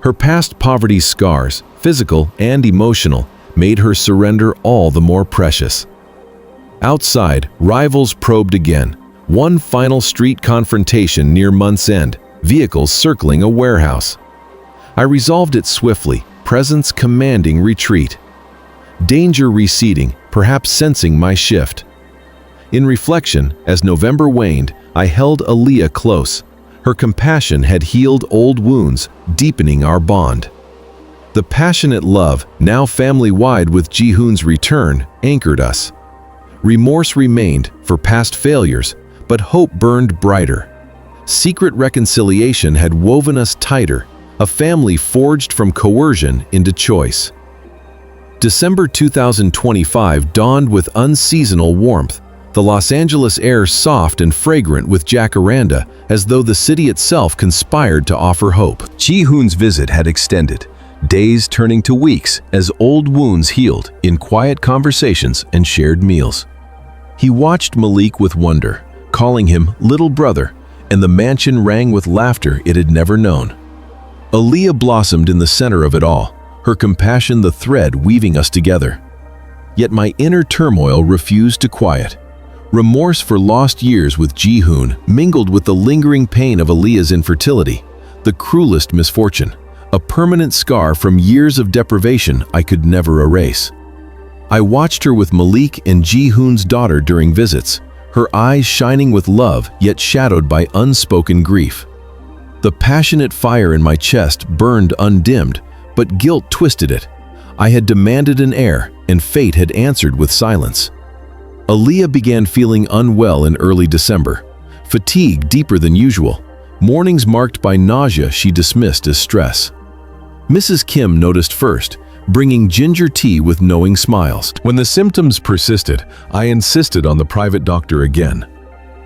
Her past poverty's scars, physical and emotional, made her surrender all the more precious. Outside, rivals probed again. One final street confrontation near month's end, vehicles circling a warehouse. I resolved it swiftly, presence commanding retreat. Danger receding, perhaps sensing my shift. In reflection, as November waned, I held Aaliyah close. Her compassion had healed old wounds, deepening our bond. The passionate love, now family-wide with Ji-hoon's return, anchored us. Remorse remained for past failures, but hope burned brighter. Secret reconciliation had woven us tighter, a family forged from coercion into choice. December 2025 dawned with unseasonal warmth, the Los Angeles air soft and fragrant with jacaranda, as though the city itself conspired to offer hope. Ji-hoon's visit had extended, days turning to weeks as old wounds healed in quiet conversations and shared meals. He watched Malik with wonder, calling him little brother, and the mansion rang with laughter it had never known. Aaliyah blossomed in the center of it all, her compassion the thread weaving us together. Yet my inner turmoil refused to quiet. Remorse for lost years with Ji-hoon mingled with the lingering pain of Aaliyah's infertility, the cruelest misfortune, a permanent scar from years of deprivation I could never erase. I watched her with Malik and Ji-hoon's daughter during visits, her eyes shining with love yet shadowed by unspoken grief. The passionate fire in my chest burned undimmed, but guilt twisted it. I had demanded an heir, and fate had answered with silence. Aaliyah began feeling unwell in early December, fatigue deeper than usual, mornings marked by nausea she dismissed as stress. Mrs. Kim noticed first, bringing ginger tea with knowing smiles. When the symptoms persisted, I insisted on the private doctor again.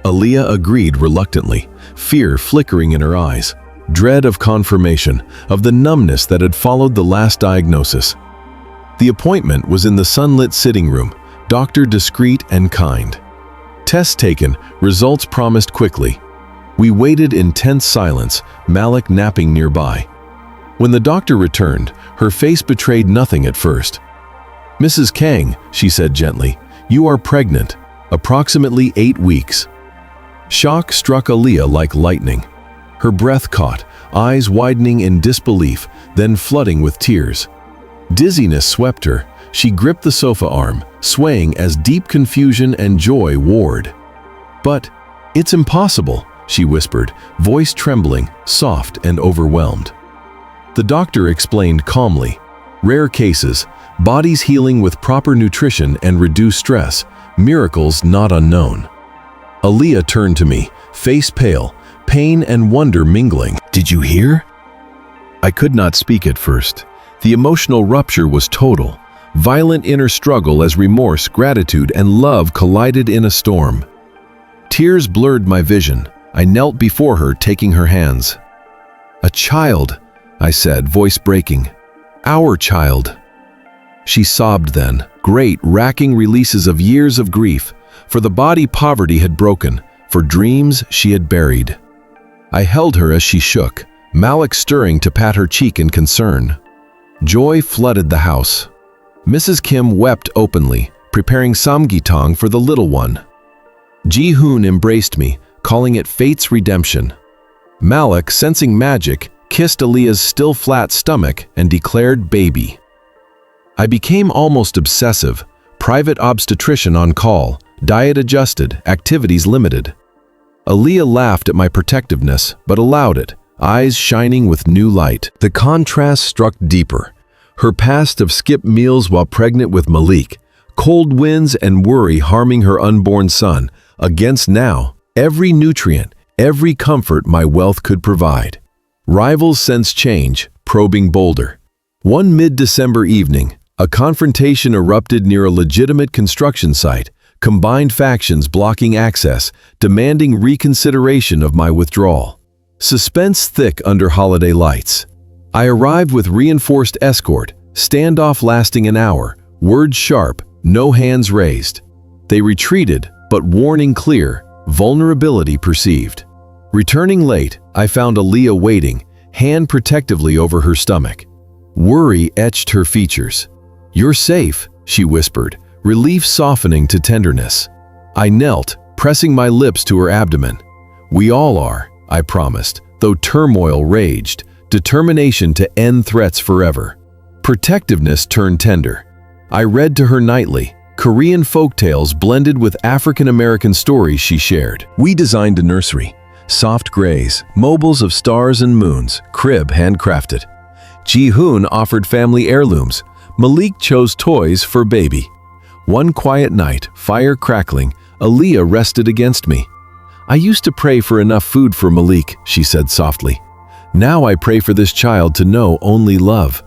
Aaliyah agreed reluctantly, fear flickering in her eyes. dread of confirmation, of the numbness that had followed the last diagnosis. The appointment was in the sunlit sitting room, doctor discreet and kind. Tests taken, results promised quickly. We waited in tense silence, Malik napping nearby. When the doctor returned, her face betrayed nothing at first. "Mrs. Kang," she said gently, "you are pregnant, approximately 8 weeks." Shock struck Aaliyah like lightning. Her breath caught, eyes widening in disbelief, then flooding with tears. Dizziness swept her. She gripped the sofa arm, swaying as deep confusion and joy warred. "But it's impossible," she whispered, voice trembling, soft and overwhelmed. The doctor explained calmly. "Rare cases, bodies healing with proper nutrition and reduced stress, miracles not unknown." Aaliyah turned to me, face pale, pain and wonder mingling. "Did you hear?" I could not speak at first. The emotional rupture was total. Violent inner struggle as remorse, gratitude, and love collided in a storm. Tears blurred my vision. I knelt before her, taking her hands. "A child," I said, voice breaking. "Our child." She sobbed then, great, racking releases of years of grief, for the body poverty had broken, for dreams she had buried. I held her as she shook, Malik stirring to pat her cheek in concern. Joy flooded the house. Mrs. Kim wept openly, preparing samgyetang for the little one. Ji-hoon embraced me, calling it fate's redemption. Malik, sensing magic, kissed Aaliyah's still flat stomach and declared baby. I became almost obsessive, private obstetrician on call, diet adjusted, activities limited. Aaliyah laughed at my protectiveness, but allowed it, eyes shining with new light. The contrast struck deeper. Her past of skipped meals while pregnant with Malik, cold winds and worry harming her unborn son, against now, every nutrient, every comfort my wealth could provide. Rivals sense change, probing bolder. One mid-December evening, a confrontation erupted near a legitimate construction site, combined factions blocking access, demanding reconsideration of my withdrawal. Suspense thick under holiday lights. I arrived with reinforced escort, standoff lasting an hour, words sharp, no hands raised. They retreated, but warning clear, vulnerability perceived. Returning late, I found Aaliyah waiting, hand protectively over her stomach. Worry etched her features. "You're safe," she whispered, relief softening to tenderness. I knelt, pressing my lips to her abdomen. "We all are," I promised, though turmoil raged, determination to end threats forever. Protectiveness turned tender. I read to her nightly, Korean folktales blended with African-American stories she shared. We designed a nursery, soft grays, mobiles of stars and moons, crib handcrafted. Ji-hoon offered family heirlooms. Malik chose toys for baby. One quiet night, fire crackling, Aaliyah rested against me. "I used to pray for enough food for Malik," she said softly. "Now I pray for this child to know only love."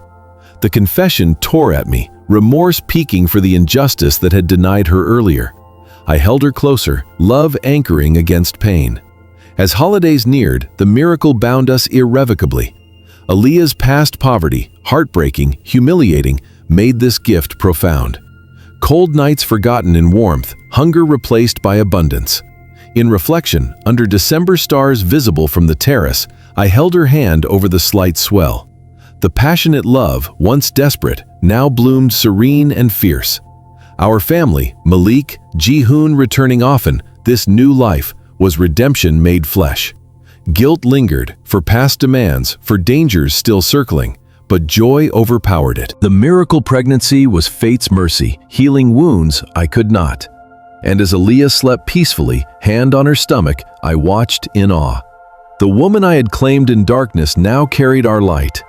The confession tore at me, remorse peaking for the injustice that had denied her earlier. I held her closer, love anchoring against pain. As holidays neared, the miracle bound us irrevocably. Aaliyah's past poverty, heartbreaking, humiliating, made this gift profound. Cold nights forgotten in warmth, hunger replaced by abundance. In reflection, under December stars visible from the terrace, I held her hand over the slight swell. The passionate love, once desperate, now bloomed serene and fierce. Our family, Malik, Ji-hoon returning often, this new life, was redemption made flesh. Guilt lingered, for past demands, for dangers still circling, but joy overpowered it. The miracle pregnancy was fate's mercy, healing wounds I could not. And as Aaliyah slept peacefully, hand on her stomach, I watched in awe. The woman I had claimed in darkness now carried our light.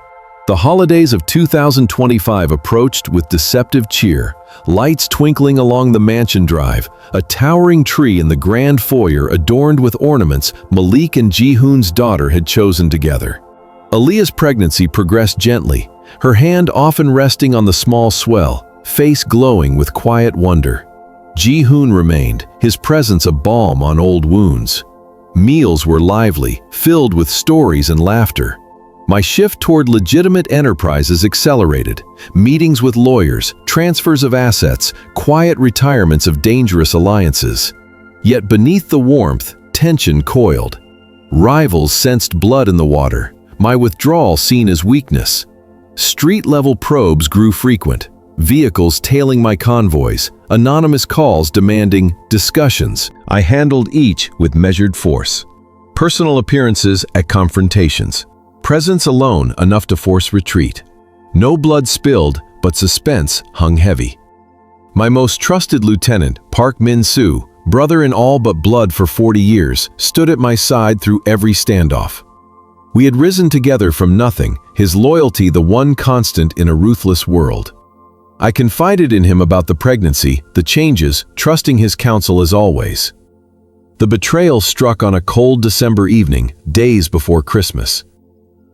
The holidays of 2025 approached with deceptive cheer, lights twinkling along the mansion drive, a towering tree in the grand foyer adorned with ornaments Malik and Ji-hoon's daughter had chosen together. Aaliyah's pregnancy progressed gently, her hand often resting on the small swell, face glowing with quiet wonder. Ji-hoon remained, his presence a balm on old wounds. Meals were lively, filled with stories and laughter. My shift toward legitimate enterprises accelerated. Meetings with lawyers, transfers of assets, quiet retirements of dangerous alliances. Yet beneath the warmth, tension coiled. Rivals sensed blood in the water, my withdrawal seen as weakness. Street-level probes grew frequent, vehicles tailing my convoys, anonymous calls demanding discussions. I handled each with measured force. Personal appearances at confrontations. Presence alone enough to force retreat. No blood spilled, but suspense hung heavy. My most trusted lieutenant, Park Min-jae, brother in all but blood for 40 years, stood at my side through every standoff. We had risen together from nothing, his loyalty the one constant in a ruthless world. I confided in him about the pregnancy, the changes, trusting his counsel as always. The betrayal struck on a cold December evening, days before Christmas.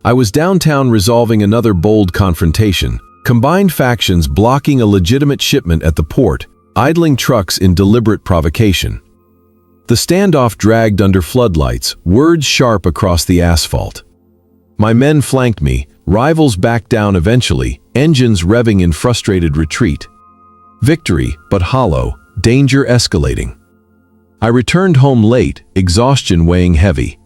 I was downtown resolving another bold confrontation, combined factions blocking a legitimate shipment at the port, idling trucks in deliberate provocation. The standoff dragged under floodlights, words sharp across the asphalt. My men flanked me, rivals backed down eventually, engines revving in frustrated retreat. Victory, but hollow, danger escalating. I returned home late, exhaustion weighing heavy.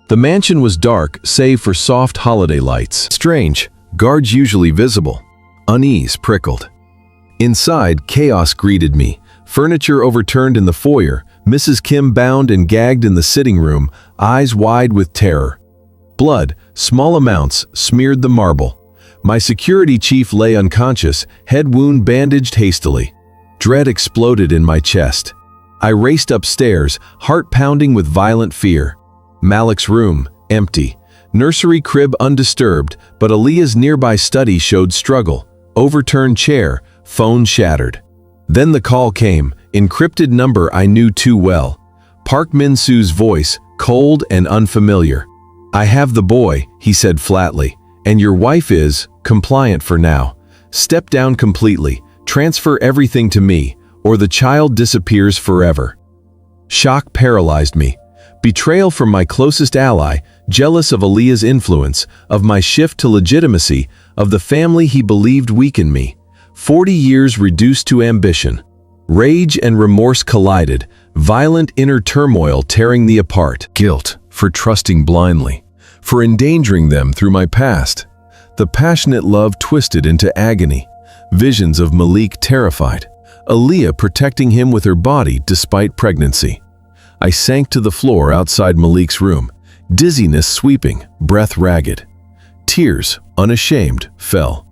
The mansion was dark, save for soft holiday lights. Strange, guards usually visible. Unease prickled. Inside, chaos greeted me. Furniture overturned in the foyer, Mrs. Kim bound and gagged in the sitting room, eyes wide with terror. Blood, small amounts, smeared the marble. My security chief lay unconscious, head wound bandaged hastily. Dread exploded in my chest. I raced upstairs, heart pounding with violent fear. Malik's room, empty. Nursery crib undisturbed, but Aaliyah's nearby study showed struggle. Overturned chair, phone shattered. Then the call came, encrypted number I knew too well. Park Min-jae's voice, cold and unfamiliar. "I have the boy," he said flatly, "and your wife is compliant for now. Step down completely, transfer everything to me, or the child disappears forever." Shock paralyzed me. Betrayal from my closest ally, jealous of Aaliyah's influence, of my shift to legitimacy, of the family he believed weakened me. 40 years reduced to ambition. Rage and remorse collided, violent inner turmoil tearing me apart. Guilt for trusting blindly, for endangering them through my past. The passionate love twisted into agony. Visions of Malik terrified. Aaliyah protecting him with her body despite pregnancy. I sank to the floor outside Malik's room, dizziness sweeping, breath ragged. Tears, unashamed, fell.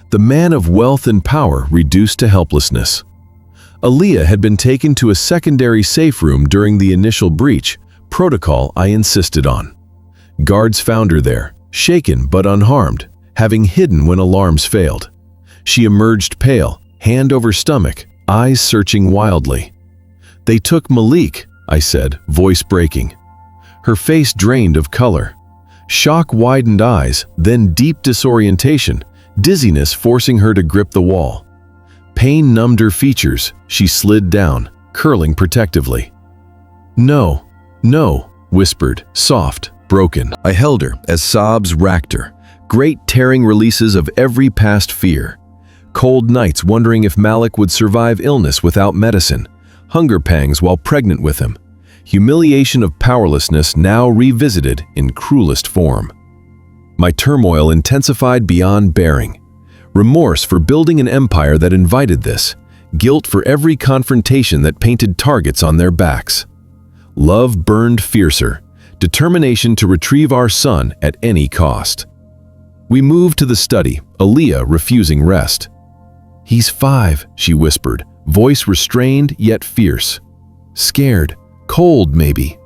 The man of wealth and power reduced to helplessness. Aaliyah had been taken to a secondary safe room during the initial breach, protocol I insisted on. Guards found her there, shaken but unharmed, having hidden when alarms failed. She emerged pale, hand over stomach, eyes searching wildly. "They took Malik," I said, voice breaking. Her face drained of color. Shock widened eyes, then deep disorientation, dizziness forcing her to grip the wall. Pain numbed her features. She slid down, curling protectively. "No, no," whispered, soft, broken. I held her as sobs racked her, great tearing releases of every past fear. Cold nights wondering if Malik would survive illness without medicine, hunger pangs while pregnant with him, humiliation of powerlessness now revisited in cruelest form. My turmoil intensified beyond bearing. Remorse for building an empire that invited this, guilt for every confrontation that painted targets on their backs. Love burned fiercer, determination to retrieve our son at any cost. We moved to the study, Aaliyah refusing rest. "He's 5, she whispered, voice restrained yet fierce. Scared, cold maybe.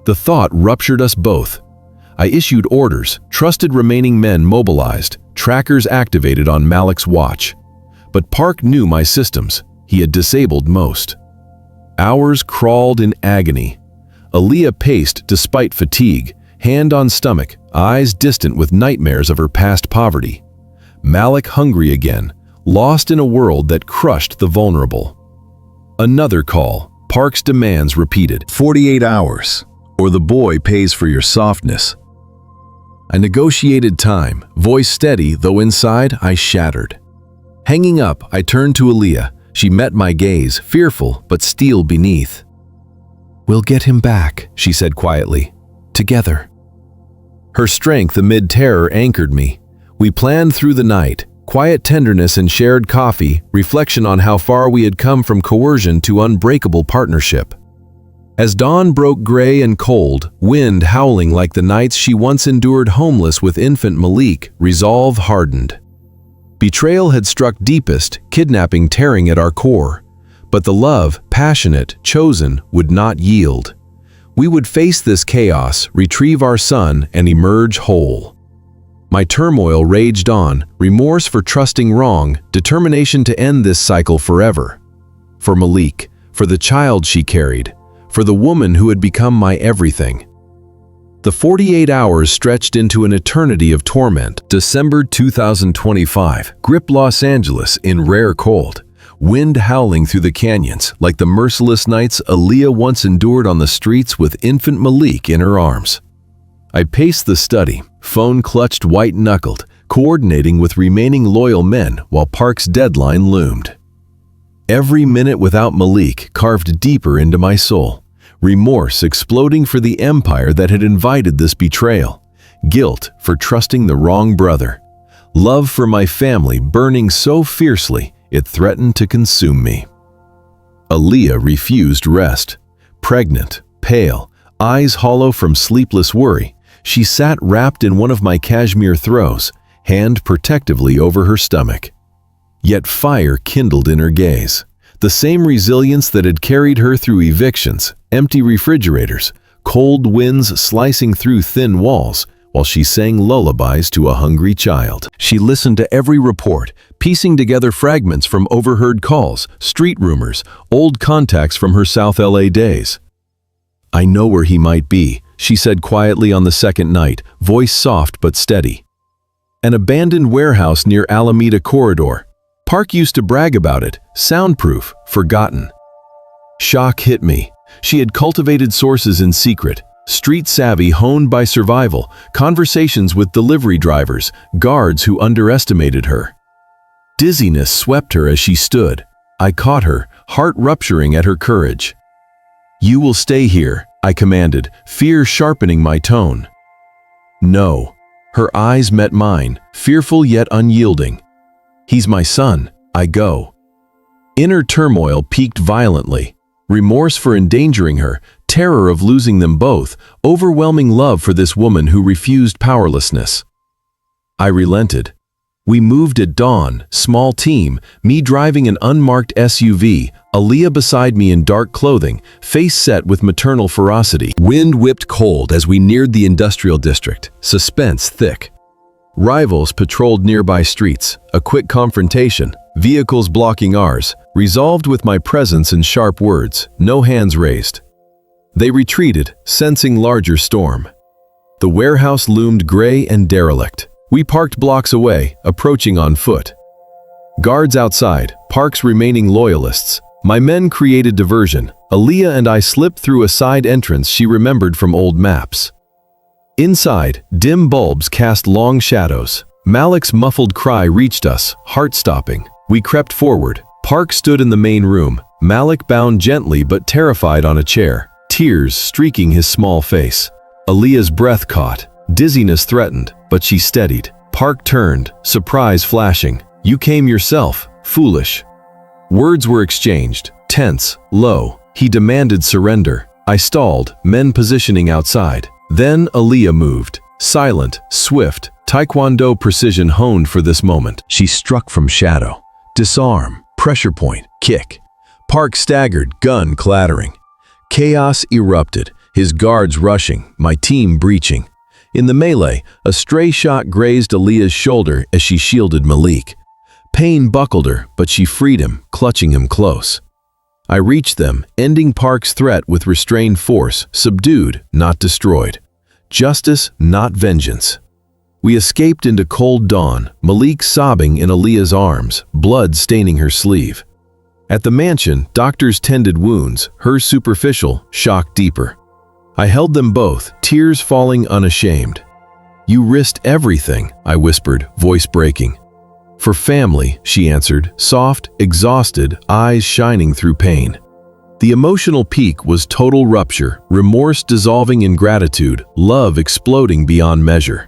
The thought ruptured us both. I issued orders, trusted remaining men mobilized, trackers activated on Malik's watch. But Park knew my systems. He had disabled most. Hours crawled in agony. Aaliyah paced despite fatigue, hand on stomach, eyes distant with nightmares of her past poverty. Malik hungry again, lost in a world that crushed the vulnerable. Another call, Park's demands repeated. 48 hours. or the boy pays for your softness. I negotiated time, voice steady, though inside I shattered. Hanging up, I turned to Aaliyah. She met my gaze, fearful but steel beneath. "We'll get him back," she said quietly. "Together." Her strength amid terror anchored me. We planned through the night, quiet tenderness and shared coffee, reflection on how far we had come from coercion to unbreakable partnership. As dawn broke gray and cold, wind howling like the nights she once endured homeless with infant Malik, resolve hardened. Betrayal had struck deepest, kidnapping tearing at our core. But the love, passionate, chosen, would not yield. We would face this chaos, retrieve our son, and emerge whole. My turmoil raged on, remorse for trusting wrong, determination to end this cycle forever. For Malik, for the child she carried, for the woman who had become my everything. The 48 hours stretched into an eternity of torment. December 2025, grip Los Angeles in rare cold. Wind howling through the canyons, like the merciless nights Aaliyah once endured on the streets with infant Malik in her arms. I paced the study, phone clutched white-knuckled, coordinating with remaining loyal men while Park's deadline loomed. Every minute without Malik carved deeper into my soul, remorse exploding for the empire that had invited this betrayal, guilt for trusting the wrong brother, love for my family burning so fiercely it threatened to consume me. Aaliyah refused rest. Pregnant, pale, eyes hollow from sleepless worry, she sat wrapped in one of my cashmere throws, hand protectively over her stomach. Yet fire kindled in her gaze, the same resilience that had carried her through evictions, empty refrigerators, cold winds slicing through thin walls, while she sang lullabies to a hungry child. She listened to every report, piecing together fragments from overheard calls, street rumors, old contacts from her South LA days. "I know where he might be," she said quietly on the second night, voice soft but steady. "An abandoned warehouse near Alameda Corridor. Park used to brag about it, soundproof, forgotten." Shock hit me. She had cultivated sources in secret, street savvy honed by survival, conversations with delivery drivers, guards who underestimated her. Dizziness swept her as she stood. I caught her, heart rupturing at her courage. "You will stay here," I commanded, fear sharpening my tone. "No." Her eyes met mine, fearful yet unyielding. "He's my son. I go." Inner turmoil peaked violently. Remorse for endangering her, terror of losing them both, overwhelming love for this woman who refused powerlessness. I relented. We moved at dawn, small team, me driving an unmarked SUV, Aaliyah beside me in dark clothing, face set with maternal ferocity. Wind whipped cold as we neared the industrial district, suspense thick. Rivals patrolled nearby streets, a quick confrontation, vehicles blocking ours, resolved with my presence and sharp words, no hands raised. They retreated, sensing larger storm. The warehouse loomed gray and derelict. We parked blocks away, approaching on foot. Guards outside, Park's remaining loyalists. My men created diversion. Aaliyah and I slipped through a side entrance she remembered from old maps. Inside, dim bulbs cast long shadows. Malik's muffled cry reached us, heart-stopping. We crept forward. Park stood in the main room, Malik bound gently but terrified on a chair, tears streaking his small face. Aaliyah's breath caught. Dizziness threatened, but she steadied. Park turned, surprise flashing. "You came yourself, foolish." Words were exchanged, tense, low. He demanded surrender. I stalled, men positioning outside. Then Aaliyah moved, silent, swift, taekwondo precision honed for this moment. She struck from shadow. Disarm, pressure point, kick. Park staggered, gun clattering. Chaos erupted, his guards rushing, my team breaching. In the melee, a stray shot grazed Aaliyah's shoulder as she shielded Malik. Pain buckled her, but she freed him, clutching him close. I reached them, ending Park's threat with restrained force, subdued, not destroyed. Justice, not vengeance. We escaped into cold dawn, Malik sobbing in Aaliyah's arms, blood staining her sleeve. At the mansion, doctors tended wounds, hers superficial, shock deeper. I held them both, tears falling unashamed. "You risked everything," I whispered, voice breaking. "For family," she answered, soft, exhausted, eyes shining through pain. The emotional peak was total rupture, remorse dissolving in gratitude, love exploding beyond measure.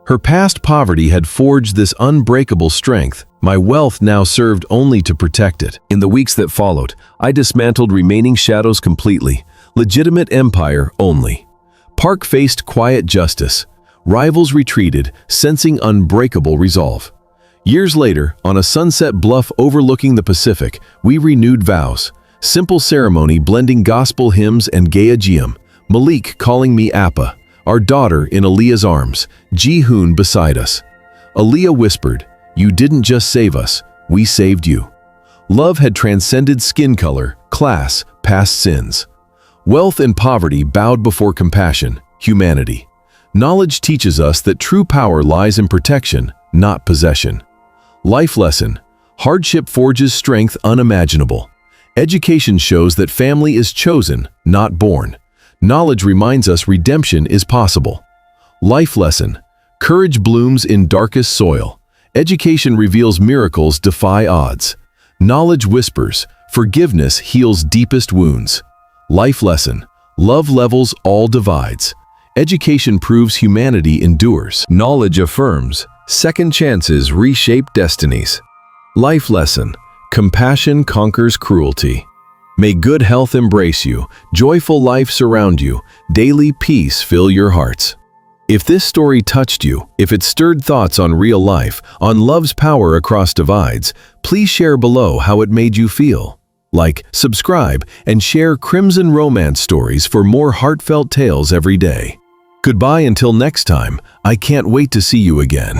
Her past poverty had forged this unbreakable strength. My wealth now served only to protect it. In the weeks that followed, I dismantled remaining shadows completely. Legitimate empire only. Park faced quiet justice. Rivals retreated, sensing unbreakable resolve. Years later, on a sunset bluff overlooking the Pacific, we renewed vows. Simple ceremony blending gospel hymns and Gayagyeom. Malik calling me Appa, our daughter in Aaliyah's arms, Ji-hoon beside us. Aaliyah whispered, "You didn't just save us, we saved you." Love had transcended skin color, class, past sins. Wealth and poverty bowed before compassion, humanity. Knowledge teaches us that true power lies in protection, not possession. Life lesson: hardship forges strength unimaginable. Education shows that family is chosen, not born. Knowledge reminds us redemption is possible. Life lesson: courage blooms in darkest soil. Education reveals miracles defy odds. Knowledge whispers, forgiveness heals deepest wounds. Life lesson: love levels all divides. Education proves humanity endures. Knowledge affirms, second chances reshape destinies. Life lesson: compassion conquers cruelty. May good health embrace you, joyful life surround you, daily peace fill your hearts. If this story touched you, if it stirred thoughts on real life, on love's power across divides, please share below how it made you feel. Like, subscribe, and share Crimson Romance stories for more heartfelt tales every day. Goodbye until next time. I can't wait to see you again.